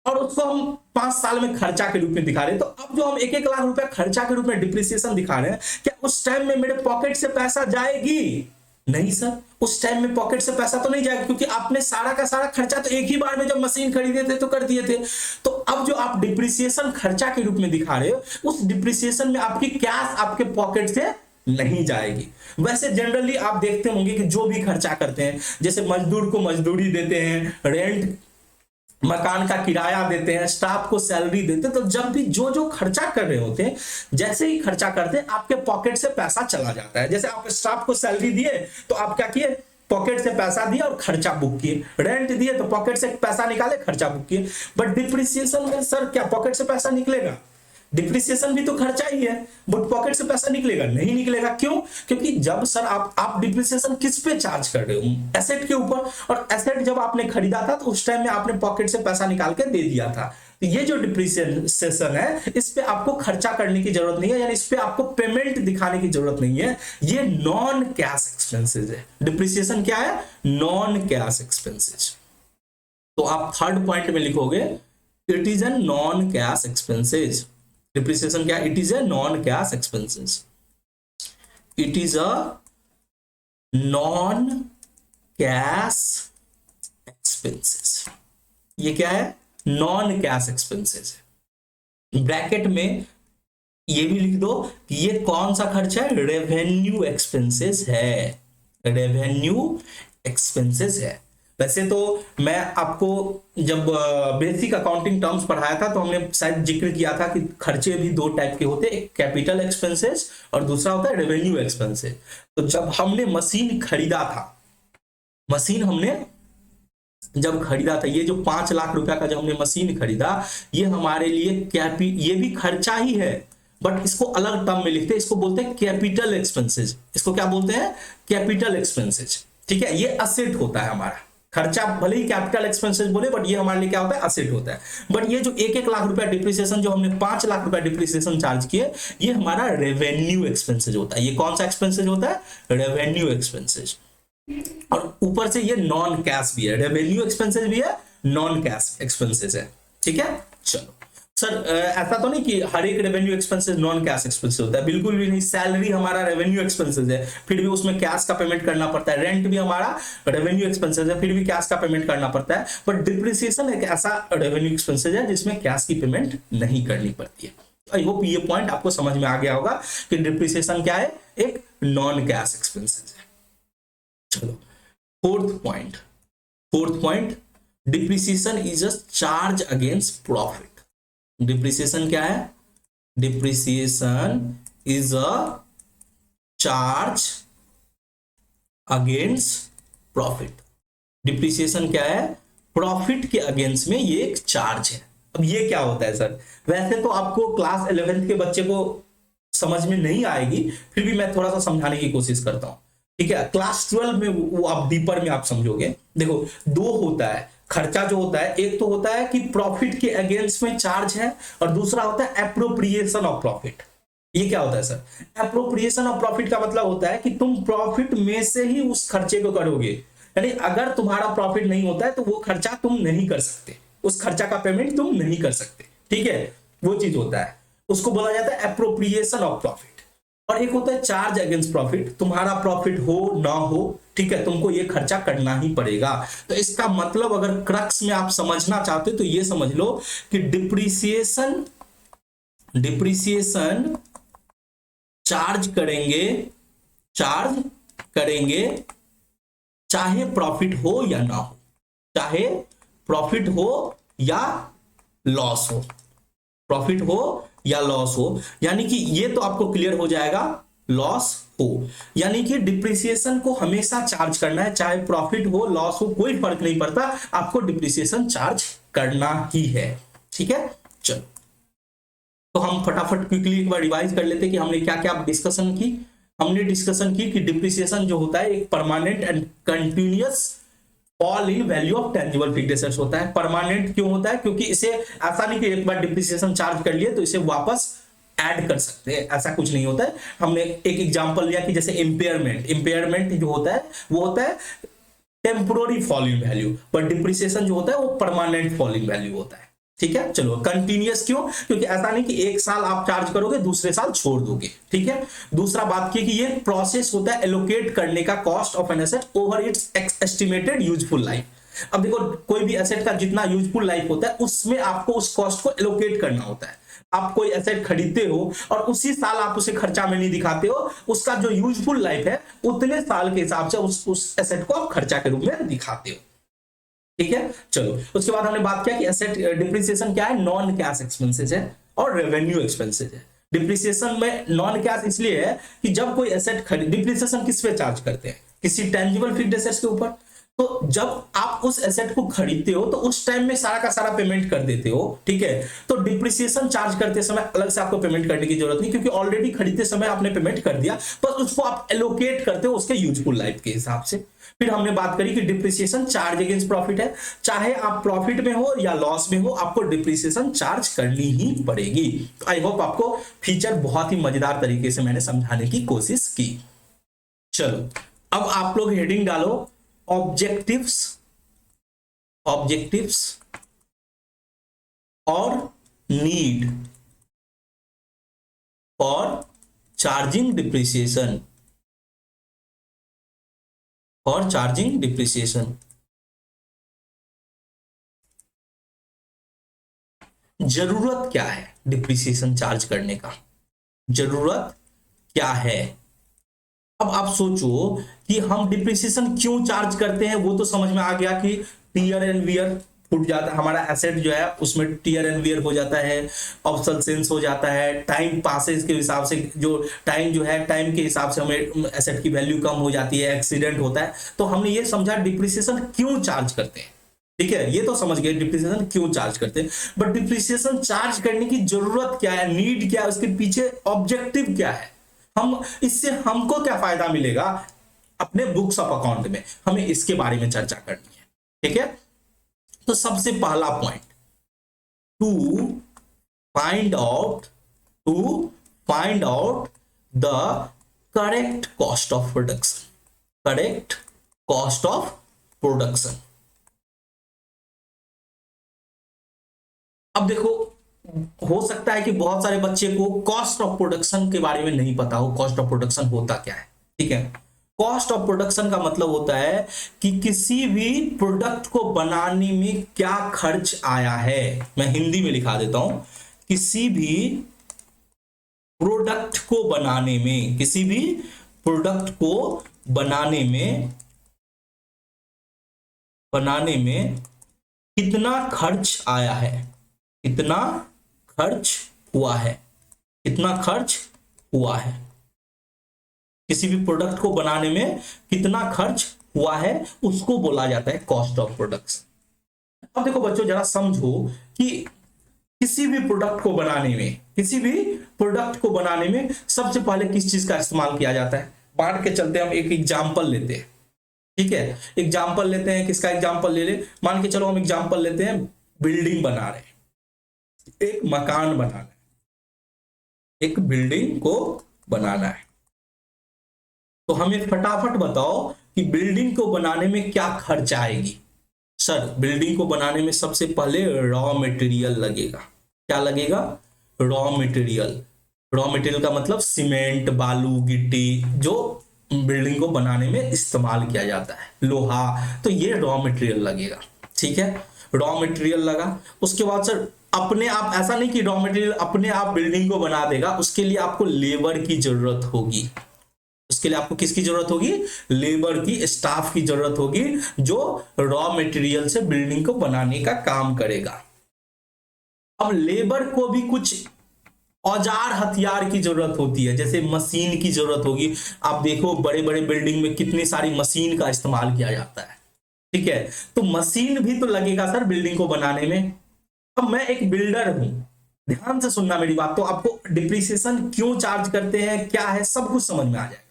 और उसको हम 5 साल में खर्चा के रूप में दिखा रहे हैं। तो अब जो हम 1-1 लाख रुपया खर्चा के रूप में डिप्रिसिएशन दिखा रहे हैं, क्या उस टाइम में मेरे पॉकेट से पैसा जाएगी? नहीं सर, उस टाइम में पॉकेट से पैसा तो नहीं जाएगा, क्योंकि आपने सारा का सारा खर्चा तो एक ही बार में जब मशीन खरीदे थे तो कर दिए थे। तो अब जो आप डिप्रिसिएशन खर्चा के रूप में दिखा रहे हो, उस डिप्रिसिएशन में आपकी कैश आपके पॉकेट से नहीं जाएगी। वैसे जनरली आप देखते होंगे कि जो भी खर्चा करते हैं, जैसे मजदूर को मजदूरी देते हैं, रेंट मकान का किराया देते हैं, स्टाफ को सैलरी देते हैं, तो जब भी जो जो खर्चा कर रहे होते हैं, जैसे ही खर्चा करते हैं आपके पॉकेट से पैसा चला जाता है। जैसे आप स्टाफ को सैलरी दिए तो आप क्या किए, पॉकेट से पैसा दिया और खर्चा बुक किए, रेंट दिए तो पॉकेट से पैसा निकाले, खर्चा बुक किए। बट डिप्रिसिएशन में सर क्या पॉकेट से पैसा निकलेगा? डिप्रिसिएशन भी तो खर्चा ही है, बट पॉकेट से पैसा निकलेगा? नहीं निकलेगा। क्यों? क्योंकि जब सर आप डिप्रिसिएशन किस पे चार्ज कर रहे हो? एसेट के ऊपर। और एसेट जब आपने खरीदा था तो उस टाइम में आपने पॉकेट से पैसा निकाल के दे दिया था। तो ये जो डिप्रिसिएशन है, इस पे आपको खर्चा करने की जरूरत नहीं है, यानी इस पे आपको पेमेंट दिखाने की जरूरत नहीं है। ये नॉन कैश एक्सपेंसेस है। डिप्रिसिएशन क्या है? Non cash expenses. तो आप थर्ड पॉइंट में लिखोगे it is a non cash expenses. Depreciation क्या? It is a non cash expenses. It is a non cash expenses. ये क्या है? नॉन कैश एक्सपेंसेस है। ब्रैकेट में ये भी लिख दो कि ये कौन सा खर्चा है? रेवेन्यू एक्सपेंसेस है, रेवेन्यू एक्सपेंसेस है। वैसे तो मैं आपको जब बेसिक अकाउंटिंग टर्म्स पढ़ाया था तो हमने शायद जिक्र किया था कि खर्चे भी दो टाइप के होते हैं, एक कैपिटल एक्सपेंसेस और दूसरा होता है रेवेन्यू एक्सपेंसेस। तो जब हमने मशीन खरीदा था, मशीन हमने जब खरीदा था, ये जो 5 लाख रुपया का जो हमने मशीन खरीदा, ये हमारे लिए ये भी खर्चा ही है, बट इसको अलग टर्म में लिखते हैं, इसको बोलते हैं कैपिटल एक्सपेंसेस। इसको क्या बोलते हैं? Capital expenses. ठीक है, ये असेट होता है हमारा। खर्चा भले ही कैपिटल एक्सपेंसेस बोले, बट ये हमारे लिए क्या होता है? असेट होता है। बट ये जो 1-1 लाख रुपया डिप्रिसिएशन, जो हमने 5 लाख रुपया डिप्रिसिएशन चार्ज किए, ये हमारा रेवेन्यू एक्सपेंसेस होता है। ये कौन सा एक्सपेंसेस होता है? Revenue expenses. और ऊपर से ये नॉन कैश भी है, रेवेन्यू एक्सपेंसेस भी है, नॉन कैश एक्सपेंसेस है। ठीक है, चलो सर ऐसा तो नहीं कि हर एक revenue expenses non cash expenses होता है, बिल्कुल भी नहीं। सैलरी हमारा रेवेन्यू एक्सपेंसेस है, फिर भी उसमें कैश का पेमेंट करना पड़ता है। रेंट भी हमारा रेवेन्यू एक्सपेंसेस है, फिर भी कैश का पेमेंट करना पड़ता है। बट डिप्रिसिएशन एक ऐसा रेवेन्यू एक्सपेंसेस है जिसमें कैश की पेमेंट नहीं करनी पड़ती है। आई होप ये पॉइंट आपको समझ में आ गया होगा कि डिप्रिसिएशन क्या है? एक नॉन कैश एक्सपेंसेस है। चलो fourth point, depreciation is a charge against profit. Depreciation क्या है? Depreciation is a charge against profit. Depreciation क्या है? प्रॉफिट के अगेंस्ट में ये एक चार्ज है। अब ये क्या होता है सर? वैसे तो आपको क्लास 11th के बच्चे को समझ में नहीं आएगी, फिर भी मैं थोड़ा सा समझाने की कोशिश करता हूं। ठीक है, क्लास 12 में वो आप डीपर में आप समझोगे। देखो, दो होता है खर्चा जो होता है, एक तो होता है कि प्रॉफिट के अगेंस्ट में चार्ज है, और दूसरा होता है एप्रोप्रिएशन ऑफ प्रॉफिट। ये क्या होता है सर? एप्रोप्रिएशन ऑफ प्रॉफिट का मतलब होता है कि तुम प्रॉफिट में से ही उस खर्चे को करोगे। यानी अगर तुम्हारा प्रॉफिट नहीं होता है तो वो खर्चा तुम नहीं कर सकते, उस खर्चा का पेमेंट तुम नहीं कर सकते। ठीक है, वो चीज होता है, उसको बोला जाता है एप्रोप्रिएशन ऑफ प्रॉफिट। और एक होता है चार्ज अगेंस्ट प्रॉफिट। तुम्हारा प्रॉफिट हो ना हो, ठीक है, तुमको ये खर्चा करना ही पड़ेगा। तो इसका मतलब अगर क्रक्स में आप समझना चाहते हो तो ये समझ लो कि डिप्रिसिएशन चार्ज करेंगे चाहे प्रॉफिट हो या ना हो, चाहे प्रॉफिट हो या लॉस हो, प्रॉफिट हो या लॉस हो। यानी कि ये तो आपको क्लियर हो जाएगा, लॉस हो, यानी कि डिप्रिसिएशन को हमेशा चार्ज करना है, चाहे प्रॉफिट हो लॉस हो, कोई फर्क नहीं पड़ता, आपको डिप्रिसिएशन चार्ज करना ही है। ठीक है, चलो तो हम फटाफट क्विकली एक बार रिवाइज कर लेते हैं कि हमने क्या क्या डिस्कशन की। हमने डिस्कशन की कि डिप्रिसिएशन जो होता है एक permanent and continuous fall in value of tangible fixed assets होता है। परमानेंट क्यों होता है? क्योंकि इसे ऐसा नहीं कि एक बार डिप्रिसिएशन चार्ज कर लिए तो इसे वापस ऐड कर सकते हैं, ऐसा कुछ नहीं होता है। हमने एक एग्जांपल लिया कि जैसे इंपेयरमेंट जो होता है वो होता है टेम्पोररी फॉल इन वैल्यू, पर डिप्रिसिएशन जो होता है वो परमानेंट फॉल इन वैल्यू होता है। ठीक है, चलो कंटिन्यूअस क्यों? क्योंकि ऐसा नहीं कि एक साल आप चार्ज करोगे दूसरे साल छोड़ दोगे। ठीक है, दूसरा बात की कि ये प्रोसेस होता है एलोकेट करने का cost of an asset over it's estimated useful life. अब देखो, कोई भी एसेट का जितना यूजफुल लाइफ होता है उसमें आपको उस कॉस्ट को एलोकेट करना होता है। आप कोई एसेट खरीदते हो और उसी साल आप उसे खर्चा में नहीं दिखाते हो, उसका जो यूजफुल लाइफ है उतने साल के हिसाब से उस एसेट को आप खर्चा के रूप में दिखाते हो। ठीक है, चलो उसके बाद हमने बात किया कि एसेट डिप्रिसिएशन क्या है? नॉन कैश एक्सपेंसेस है और रेवेन्यू एक्सपेंसेस है। डिप्रिसिएशन में नॉन कैश इसलिए है कि जब कोई एसेट खरीद, डिप्रिसिएशन किस पे चार्ज करते हैं? किसी टेंजिबल फिक्स्ड एसेट्स के ऊपर। तो जब आप उस एसेट को खरीदते हो तो उस टाइम में सारा का सारा पेमेंट कर देते हो। ठीक है, तो डिप्रिसिएशन चार्ज करते समय अलग से आपको पेमेंट करने की जरूरत नहीं, क्योंकि ऑलरेडी खरीदते समय आपने पेमेंट कर दिया, बस उसको आप एलोकेट करते हो उसके यूजफुल लाइफ के हिसाब से। फिर हमने बात करी कि डिप्रिसिएशन चार्ज अगेंस्ट प्रॉफिट है, चाहे आप प्रॉफिट में हो या लॉस में हो, आपको डिप्रिसिएशन चार्ज करनी ही पड़ेगी। आई होप आपको फीचर बहुत ही मजेदार तरीके से मैंने समझाने की कोशिश की। चलो अब आप लोग हेडिंग डालो ऑब्जेक्टिव्स और नीड फॉर चार्जिंग डिप्रिसिएशन जरूरत क्या है डिप्रिसिएशन चार्ज करने का, जरूरत क्या है। अब आप सोचो कि हम डिप्रिसिएशन क्यों चार्ज करते हैं, वो तो समझ में आ गया कि टीयर एंड वियर फूट जाता है, हमारा एसेट जो है उसमें टीयर एंड वियर हो जाता है, ऑब्सोलेसेंस हो जाता है, टाइम पासेस के हिसाब से जो टाइम जो है टाइम के हिसाब से हमें एसेट की वैल्यू कम हो जाती है, एक्सीडेंट होता है। तो हमने ये समझा डिप्रिसिएशन क्यों चार्ज करते हैं, ठीक है, ये तो समझ गए डिप्रिसिएशन क्यों चार्ज करते हैं। बट डिप्रिसिएशन चार्ज करने की जरूरत क्या है, नीड क्या है, उसके पीछे ऑब्जेक्टिव क्या है, हम इससे हमको क्या फायदा मिलेगा अपने बुक्स ऑफ अकाउंट में, हमें इसके बारे में चर्चा करनी है, ठीक है। तो सबसे पहला point, to find out the correct cost of production, correct cost of production. अब देखो, हो सकता है कि बहुत सारे बच्चे को कॉस्ट ऑफ प्रोडक्शन के बारे में नहीं पता हो, कॉस्ट ऑफ प्रोडक्शन होता क्या है, ठीक है। कॉस्ट ऑफ प्रोडक्शन का मतलब होता है कि किसी भी प्रोडक्ट को बनाने में क्या खर्च आया है। मैं हिंदी में लिखा देता हूं, किसी भी प्रोडक्ट को बनाने में, किसी भी प्रोडक्ट को बनाने में कितना खर्च आया है, कितना खर्च हुआ है, कितना खर्च हुआ है, किसी भी प्रोडक्ट को बनाने में कितना खर्च हुआ है, उसको बोला जाता है कॉस्ट ऑफ प्रोडक्शन। अब देखो बच्चों, जरा समझो कि किसी भी प्रोडक्ट को बनाने में सबसे पहले किस चीज का इस्तेमाल किया जाता है। मान के चलते हम एक एग्जाम्पल लेते हैं, ठीक है, एग्जाम्पल लेते हैं, किसका एग्जाम्पल ले ले, मान के चलो हम एग्जाम्पल लेते हैं, बिल्डिंग बना रहे हैं, एक मकान बनाना है, एक बिल्डिंग को बनाना है। तो हमें फटाफट बताओ कि बिल्डिंग को बनाने में क्या खर्च आएगी। सर, बिल्डिंग को बनाने में सबसे पहले रॉ मटेरियल लगेगा। क्या लगेगा? Raw material. रॉ मटेरियल का मतलब सीमेंट, बालू, गिट्टी, जो बिल्डिंग को बनाने में इस्तेमाल किया जाता है, लोहा, तो ये रॉ मटेरियल लगेगा, ठीक है। रॉ मटेरियल लगा, उसके बाद सर अपने आप, ऐसा नहीं कि रॉ मटेरियल अपने आप बिल्डिंग को बना देगा, उसके लिए आपको लेबर की जरूरत होगी। उसके लिए आपको किसकी जरूरत होगी? लेबर की, स्टाफ की जरूरत होगी, जो रॉ मटेरियल से बिल्डिंग को बनाने का काम करेगा। अब लेबर को भी कुछ औजार हथियार की जरूरत होती है, जैसे मशीन की जरूरत होगी। आप देखो बड़े बड़े बिल्डिंग में कितनी सारी मशीन का इस्तेमाल किया जाता है, ठीक है, तो मशीन भी तो लगेगा सर बिल्डिंग को बनाने में। अब मैं एक बिल्डर हूं, ध्यान से सुनना मेरी बात, तो आपको डिप्रिसिएशन क्यों चार्ज करते हैं, क्या है, सब कुछ समझ में आ जाएगा।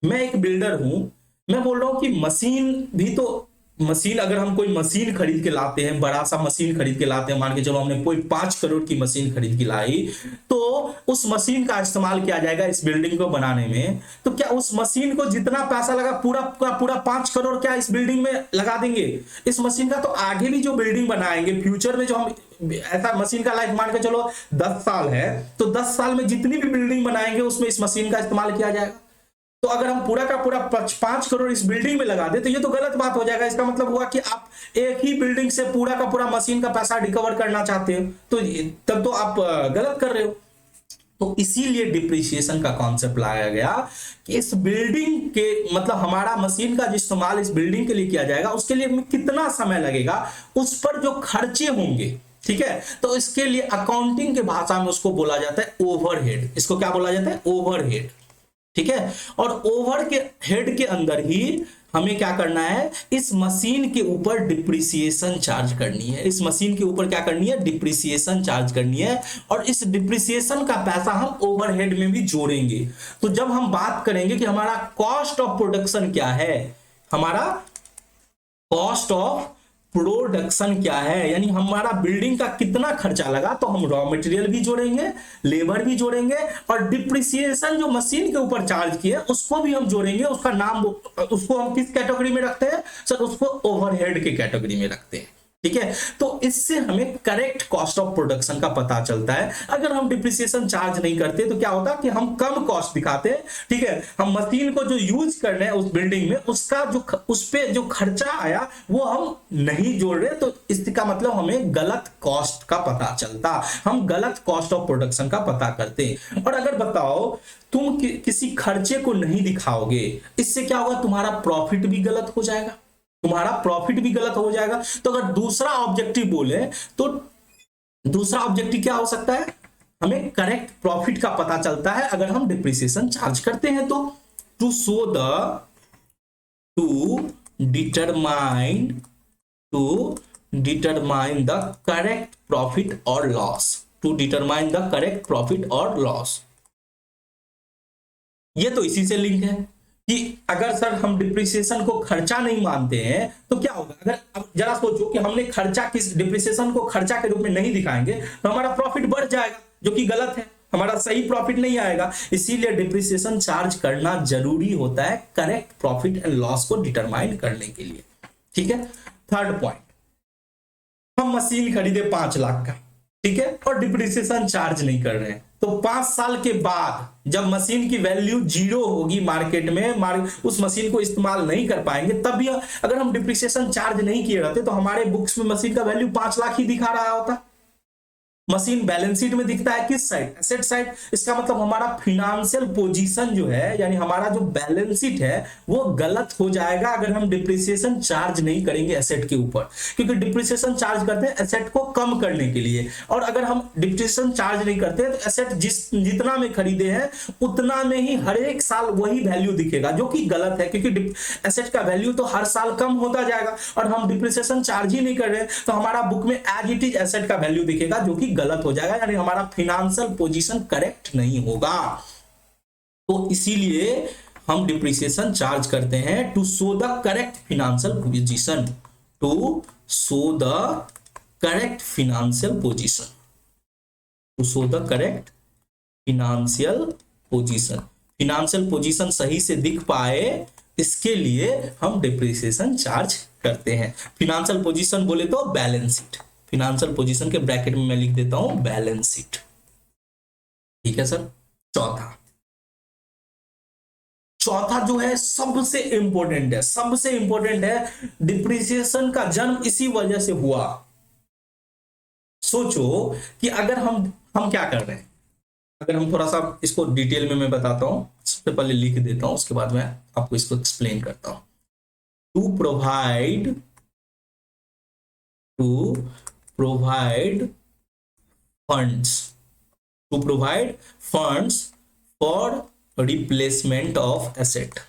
मैं एक बिल्डर हूं, मैं बोल रहा हूं कि मशीन भी तो, मशीन अगर हम कोई मशीन खरीद के लाते हैं, बड़ा सा मशीन खरीद के लाते हैं, मान के चलो हमने कोई 5 करोड़ की मशीन खरीद के लाई, तो उस मशीन का इस्तेमाल किया जाएगा इस बिल्डिंग को बनाने में। तो क्या उस मशीन को जितना पैसा लगा पूरा 5 करोड़ क्या इस बिल्डिंग में लगा देंगे? इस मशीन का तो आगे भी जो बिल्डिंग बनाएंगे फ्यूचर में, जो हम, ऐसा मशीन का लाइफ मान के चलो 10 साल है, तो 10 साल में जितनी भी बिल्डिंग बनाएंगे उसमें इस मशीन का इस्तेमाल किया जाएगा। तो अगर हम पूरा का पूरा 5 करोड़ इस बिल्डिंग में लगा दे तो ये तो गलत बात हो जाएगा। इसका मतलब हुआ कि आप एक ही बिल्डिंग से पूरा का पूरा मशीन का पैसा रिकवर करना चाहते हो, तो तब तो आप गलत कर रहे हो। तो इसीलिए डिप्रिसिएशन का कॉन्सेप्ट लाया गया कि इस बिल्डिंग के, मतलब हमारा मशीन का जो इस्तेमाल इस बिल्डिंग के लिए किया जाएगा, उसके लिए कितना समय लगेगा, उस पर जो खर्चे होंगे, ठीक है, तो इसके लिए अकाउंटिंग के भाषा में उसको बोला जाता है ओवरहेड। इसको क्या बोला जाता है? ओवरहेड, ठीक है। और ओवर के हेड के अंदर ही हमें क्या करना है, इस मशीन के ऊपर डिप्रिसिएशन चार्ज करनी है। इस मशीन के ऊपर क्या करनी है? डिप्रिसिएशन चार्ज करनी है, और इस डिप्रिसिएशन का पैसा हम ओवरहेड में भी जोड़ेंगे। तो जब हम बात करेंगे कि हमारा कॉस्ट ऑफ प्रोडक्शन क्या है, हमारा कॉस्ट ऑफ प्रोडक्शन क्या है, यानी हमारा बिल्डिंग का कितना खर्चा लगा, तो हम रॉ मटेरियल भी जोड़ेंगे, लेबर भी जोड़ेंगे, और डिप्रिसिएशन जो मशीन के ऊपर चार्ज किए उसको भी हम जोड़ेंगे। उसका नाम, उसको हम किस कैटेगरी में रखते हैं सर? उसको ओवरहेड के कैटेगरी में रखते हैं, ठीक है। तो इससे हमें करेक्ट कॉस्ट ऑफ प्रोडक्शन का पता चलता है। अगर हम डिप्रिसिएशन चार्ज नहीं करते तो क्या होता है कि हम कम कॉस्ट दिखाते हैं, ठीक है। हम मशीन को जो यूज कर रहे हैं उस बिल्डिंग में, उसका जो उस पे जो खर्चा आया वो हम नहीं जोड़ रहे, तो इसका मतलब हमें गलत कॉस्ट का पता चलता, हम गलत कॉस्ट ऑफ प्रोडक्शन का पता करते। और अगर बताओ तुम किसी खर्चे को नहीं दिखाओगे, इससे क्या होगा, तुम्हारा प्रॉफिट भी गलत हो जाएगा, तुम्हारा प्रॉफिट भी गलत हो जाएगा। तो अगर दूसरा ऑब्जेक्टिव बोले तो दूसरा ऑब्जेक्टिव क्या हो सकता है, हमें करेक्ट प्रॉफिट का पता चलता है अगर हम डिप्रिसिएशन चार्ज करते हैं तो। To show the to determine the correct profit और loss, to determine the correct profit और लॉस। ये तो इसी से लिंक है कि अगर सर हम डिप्रिसिएशन को खर्चा नहीं मानते हैं तो क्या होगा। अगर अब जरा सोचो कि हमने खर्चा किस डिप्रिसिएशन को खर्चा के रूप में नहीं दिखाएंगे तो हमारा प्रॉफिट बढ़ जाएगा, जो कि गलत है, हमारा सही प्रॉफिट नहीं आएगा। इसीलिए डिप्रिसिएशन चार्ज करना जरूरी होता है करेक्ट प्रॉफिट एंड लॉस को डिटरमाइन करने के लिए, ठीक है। थर्ड पॉइंट, हम मशीन खरीदे 5 लाख का, ठीक है, और डिप्रिसिएशन चार्ज नहीं कर रहे हैं, तो 5 साल के बाद जब मशीन की वैल्यू 0 होगी मार्केट में, उस मशीन को इस्तेमाल नहीं कर पाएंगे, तब भी अगर हम डिप्रिसिएशन चार्ज नहीं किए रहते तो हमारे बुक्स में मशीन का वैल्यू 5 लाख ही दिखा रहा होता। मशीन बैलेंस शीट में दिखता है किस साइड, एसेट साइड। इसका मतलब हमारा फिनेंशियल पोजीशन जो है, यानी हमारा जो बैलेंस शीट है वो गलत हो जाएगा अगर हम डिप्रिसिएशन चार्ज नहीं करेंगे एसेट के ऊपर, क्योंकि डिप्रिसिएशन चार्ज करते हैं एसेट को कम करने के लिए, और अगर हम डिप्रिसिएशन चार्ज नहीं करते तो एसेट जितना में खरीदे हैं उतना में ही हर एक साल वही वैल्यू दिखेगा, जो कि गलत है, क्योंकि एसेट का वैल्यू तो हर साल कम होता जाएगा और हम डिप्रिसिएशन चार्ज ही नहीं कर रहे तो हमारा बुक में एज इट इज एसेट का वैल्यू दिखेगा, जो कि गलत हो जाएगा, यानी हमारा फाइनेंशियल पोजीशन करेक्ट नहीं होगा। तो इसीलिए हम डिप्रिसिएशन चार्ज करते हैं to show the correct financial position, to show the correct financial position, to show the correct financial position. Financial position सही से दिख पाए इसके लिए हम डिप्रिसिएशन चार्ज करते हैं। फाइनेंशियल पोजीशन बोले तो बैलेंस शीट, फाइनेंशियल पोजीशन के ब्रैकेट में मैं लिख देता हूं बैलेंस शीट, ठीक है सर। चौथा जो है सबसे इंपॉर्टेंट है, सबसे इंपॉर्टेंट है, डिप्रिसिएशन का जन्म इसी वजह से हुआ। सोचो कि अगर हम क्या कर रहे हैं, अगर हम थोड़ा सा इसको डिटेल में मैं बताता हूं, सबसे पहले लिख देता हूं, उसके बाद मैं आपको इसको एक्सप्लेन करता हूं। To provide funds for replacement of asset,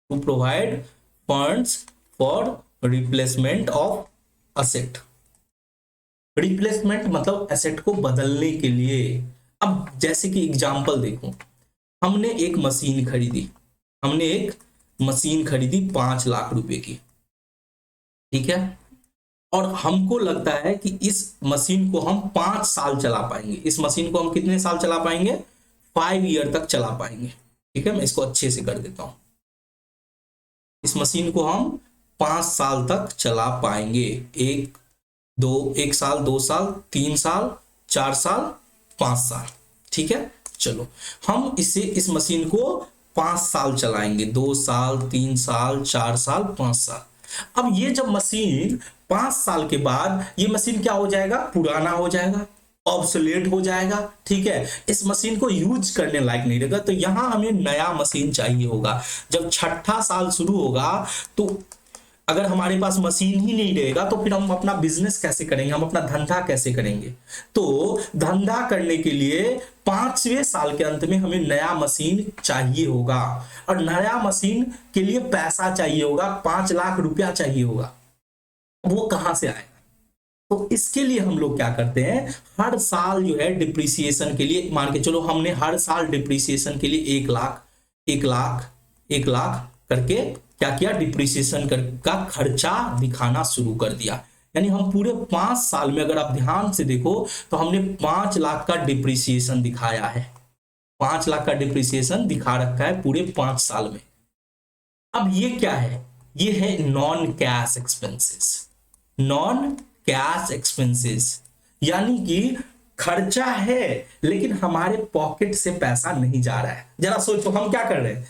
to provide funds for replacement of asset। Replacement मतलब एसेट को बदलने के लिए। अब जैसे कि एग्जांपल देखो, हमने एक मशीन खरीदी 5 लाख रुपए की, ठीक है, और हमको लगता है कि इस मशीन को हम 5 साल चला पाएंगे। इस मशीन को हम कितने साल चला पाएंगे, 5 ईयर तक चला पाएंगे, ठीक है। मैं इसको अच्छे से कर देता हूं, इस मशीन को हम 5 साल तक चला पाएंगे, 1 साल, 2 साल, 3 साल, 4 साल, 5 साल, ठीक है। चलो हम इस मशीन को 5 साल चलाएंगे, 2 साल, 3 साल, 4 साल, 5 साल। अब ये जब मशीन 5 साल के बाद ये मशीन क्या हो जाएगा, पुराना हो जाएगा, ऑब्सोलेट हो जाएगा, ठीक है, इस मशीन को यूज करने लायक नहीं रहेगा, तो यहां हमें नया मशीन चाहिए होगा। जब 6ठा साल शुरू होगा तो अगर हमारे पास मशीन ही नहीं रहेगा तो फिर हम अपना बिजनेस कैसे करेंगे, हम अपना धंधा कैसे करेंगे। तो धंधा करने के लिए 5वें साल के अंत में हमें नया मशीन चाहिए होगा, और नया मशीन के लिए पैसा चाहिए होगा, 5 लाख रुपया चाहिए होगा। वो कहां से आएगा, तो इसके लिए हम लोग क्या करते हैं, हर साल जो है डिप्रिसिएशन के लिए, मान के चलो हमने हर साल डिप्रिसिएशन के लिए 1 लाख करके क्या किया, डिप्रिसिएशन का खर्चा दिखाना शुरू कर दिया। यानी हम पूरे 5 साल में, अगर आप ध्यान से देखो तो हमने 5 लाख का डिप्रिसिएशन दिखाया है, 5 लाख का डिप्रिसिएशन दिखा रखा है पूरे 5 साल में। अब ये क्या है, ये है non cash expenses, non cash expenses, यानी कि खर्चा है लेकिन हमारे पॉकेट से पैसा नहीं जा रहा है। जरा सोचो हम क्या कर रहे हैं,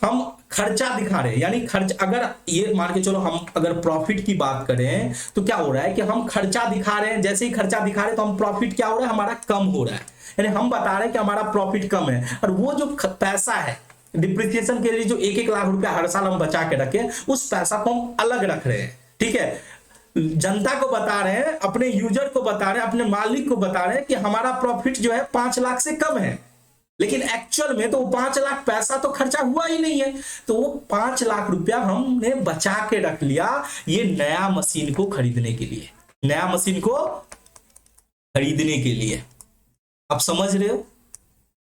हम खर्चा दिखा रहे हैं, यानी खर्च, अगर ये मान के चलो हम अगर प्रॉफिट की बात करें तो क्या हो रहा है कि हम खर्चा दिखा रहे हैं, जैसे ही खर्चा दिखा रहे हैं तो हम प्रॉफिट क्या हो रहा है, हमारा कम हो रहा है, यानी हम बता रहे हैं कि हमारा प्रॉफिट कम है। और वो जो पैसा है डिप्रिसिएशन के लिए जो 1-1 लाख रुपया हर साल हम बचा के रखे, उस पैसा को हम अलग रख रहे हैं, ठीक है। जनता को बता रहे हैं, अपने यूजर को बता रहे हैं, अपने मालिक को बता रहे हैं कि हमारा प्रॉफिट जो है 5 लाख से कम है, लेकिन एक्चुअल में तो 5 लाख पैसा तो खर्चा हुआ ही नहीं है। तो वो 5 लाख रुपया हमने बचा के रख लिया ये नया मशीन को खरीदने के लिए, नया मशीन को खरीदने के लिए। आप समझ रहे हो?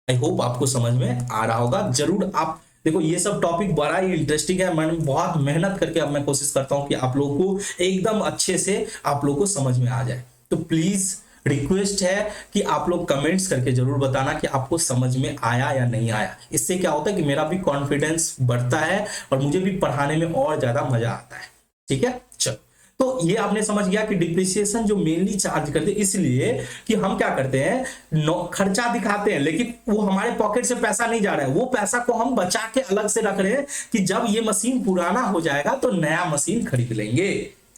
आई होप आपको समझ में आ रहा होगा। जरूर आप देखो, ये सब टॉपिक बड़ा ही इंटरेस्टिंग है, मैंने बहुत मेहनत करके अब मैं कोशिश करता हूं कि आप लोगों को एकदम अच्छे से आप लोगों को समझ में आ जाए। तो प्लीज रिक्वेस्ट है कि आप लोग कमेंट्स करके जरूर बताना कि आपको समझ में आया या नहीं आया। इससे क्या होता है कि मेरा भी कॉन्फिडेंस बढ़ता है और मुझे भी पढ़ाने में और ज्यादा मजा आता है, ठीक है। चलो, तो ये आपने समझ गया कि डिप्रिसिएशन जो मेनली चार्ज करते हैं, इसलिए कि हम क्या करते हैं, खर्चा दिखाते हैं लेकिन वो हमारे पॉकेट से पैसा नहीं जा रहा है, वो पैसा को हम बचा के अलग से रख रहे हैं कि जब ये मशीन पुराना हो जाएगा तो नया मशीन खरीद लेंगे,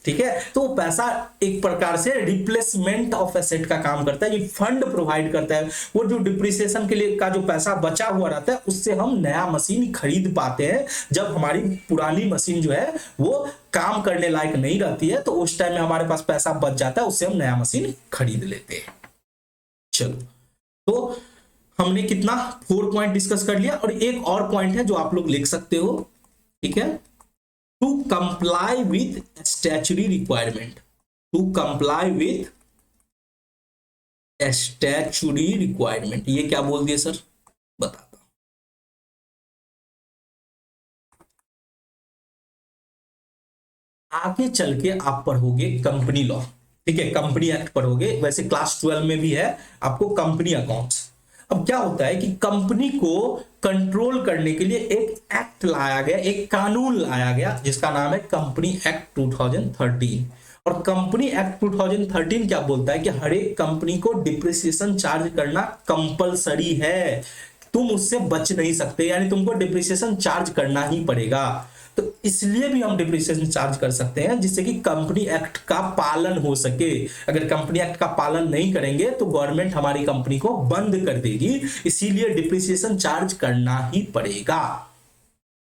ठीक है। तो वो पैसा एक प्रकार से रिप्लेसमेंट ऑफ एसेट का काम करता है, ये फंड प्रोवाइड करता है। वो जो डिप्रिसिएशन के लिए का जो पैसा बचा हुआ रहता है उससे हम नया मशीन खरीद पाते हैं। जब हमारी पुरानी मशीन जो है वो काम करने लायक नहीं रहती है तो उस टाइम में हमारे पास पैसा बच जाता है, उससे हम नया मशीन खरीद लेते हैं। चलो, तो हमने कितना 4 पॉइंट डिस्कस कर लिया, और एक और पॉइंट है जो आप लोग लिख सकते हो, ठीक है। To comply with statutory requirement, to comply with statutory requirement, ये क्या बोल दिए सर, बताता हूं। आगे चल के आप पढ़ोगे कंपनी लॉ, ठीक है, कंपनी एक्ट पढ़ोगे, वैसे क्लास 12 में भी है आपको कंपनी अकाउंट्स। अब क्या होता है कि कंपनी को कंट्रोल करने के लिए एक एक्ट लाया गया, एक कानून लाया गया जिसका नाम है कंपनी एक्ट 2013। और कंपनी एक्ट 2013 क्या बोलता है कि हर एक कंपनी को डिप्रिसिएशन चार्ज करना कंपलसरी है, तुम उससे बच नहीं सकते, यानी तुमको डिप्रिसिएशन चार्ज करना ही पड़ेगा। तो इसलिए भी हम डिप्रिसिएशन चार्ज कर सकते हैं जिससे कि कंपनी एक्ट का पालन हो सके। अगर कंपनी एक्ट का पालन नहीं करेंगे तो गवर्नमेंट हमारी कंपनी को बंद कर देगी, इसीलिए डिप्रिसिएशन चार्ज करना ही पड़ेगा,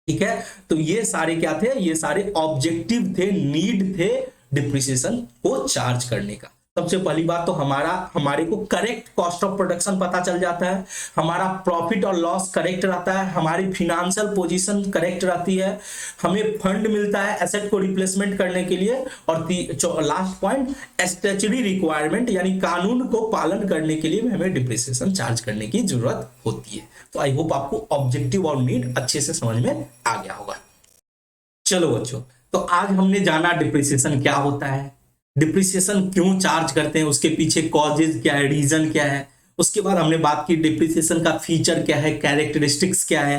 ठीक है। तो ये सारे क्या थे, ये सारे ऑब्जेक्टिव थे, नीड थे डिप्रिसिएशन को चार्ज करने का। सबसे पहली बात तो हमारे को करेक्ट कॉस्ट ऑफ प्रोडक्शन पता चल जाता है, हमारा प्रॉफिट और लॉस करेक्ट रहता है, हमारी फिनेंशियल पोजीशन करेक्ट रहती है, हमें फंड मिलता है एसेट को रिप्लेसमेंट करने के लिए, और लास्ट पॉइंट स्टैट्यूटरी रिक्वायरमेंट, यानी कानून को पालन करने के लिए हमें डिप्रिसिएशन चार्ज करने की जरूरत होती है। तो आई होप आपको ऑब्जेक्टिव और नीड अच्छे से समझ में आ गया होगा। चलो बच्चों, तो आज हमने जाना डिप्रिसिएशन क्या होता है, डिप्रिसिएशन क्यों चार्ज करते हैं, उसके पीछे कॉजेज क्या है, रीजन क्या है। उसके बाद हमने बात की डिप्रिसिएशन का फीचर क्या है, कैरेक्टरिस्टिक्स क्या है।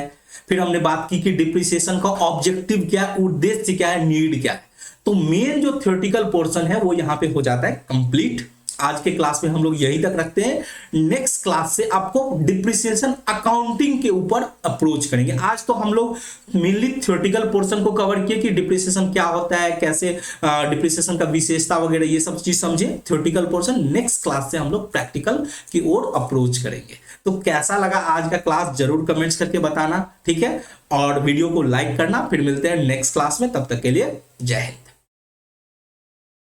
फिर हमने बात की कि डिप्रिसिएशन का ऑब्जेक्टिव क्या है, उद्देश्य क्या है, नीड क्या है। तो मेन जो थ्योरेटिकल पोर्शन है वो यहाँ पे हो जाता है कंप्लीट। आज के क्लास में हम लोग यही तक रखते हैं। नेक्स्ट क्लास से आपको डिप्रिसिएशन अकाउंटिंग के ऊपर अप्रोच करेंगे। आज तो हम लोग मेनली थ्योरेटिकल पोर्शन को कवर किए कि डिप्रिसिएशन क्या होता है, कैसे डिप्रिसिएशन का विशेषता वगैरह ये सब चीज समझे, थ्योरेटिकल पोर्शन। नेक्स्ट क्लास से हम लोग प्रैक्टिकल की ओर अप्रोच करेंगे। तो कैसा लगा आज का क्लास जरूर कमेंट्स करके बताना, ठीक है, और वीडियो को लाइक करना। फिर मिलते हैं नेक्स्ट क्लास में, तब तक के लिए जय हिंद।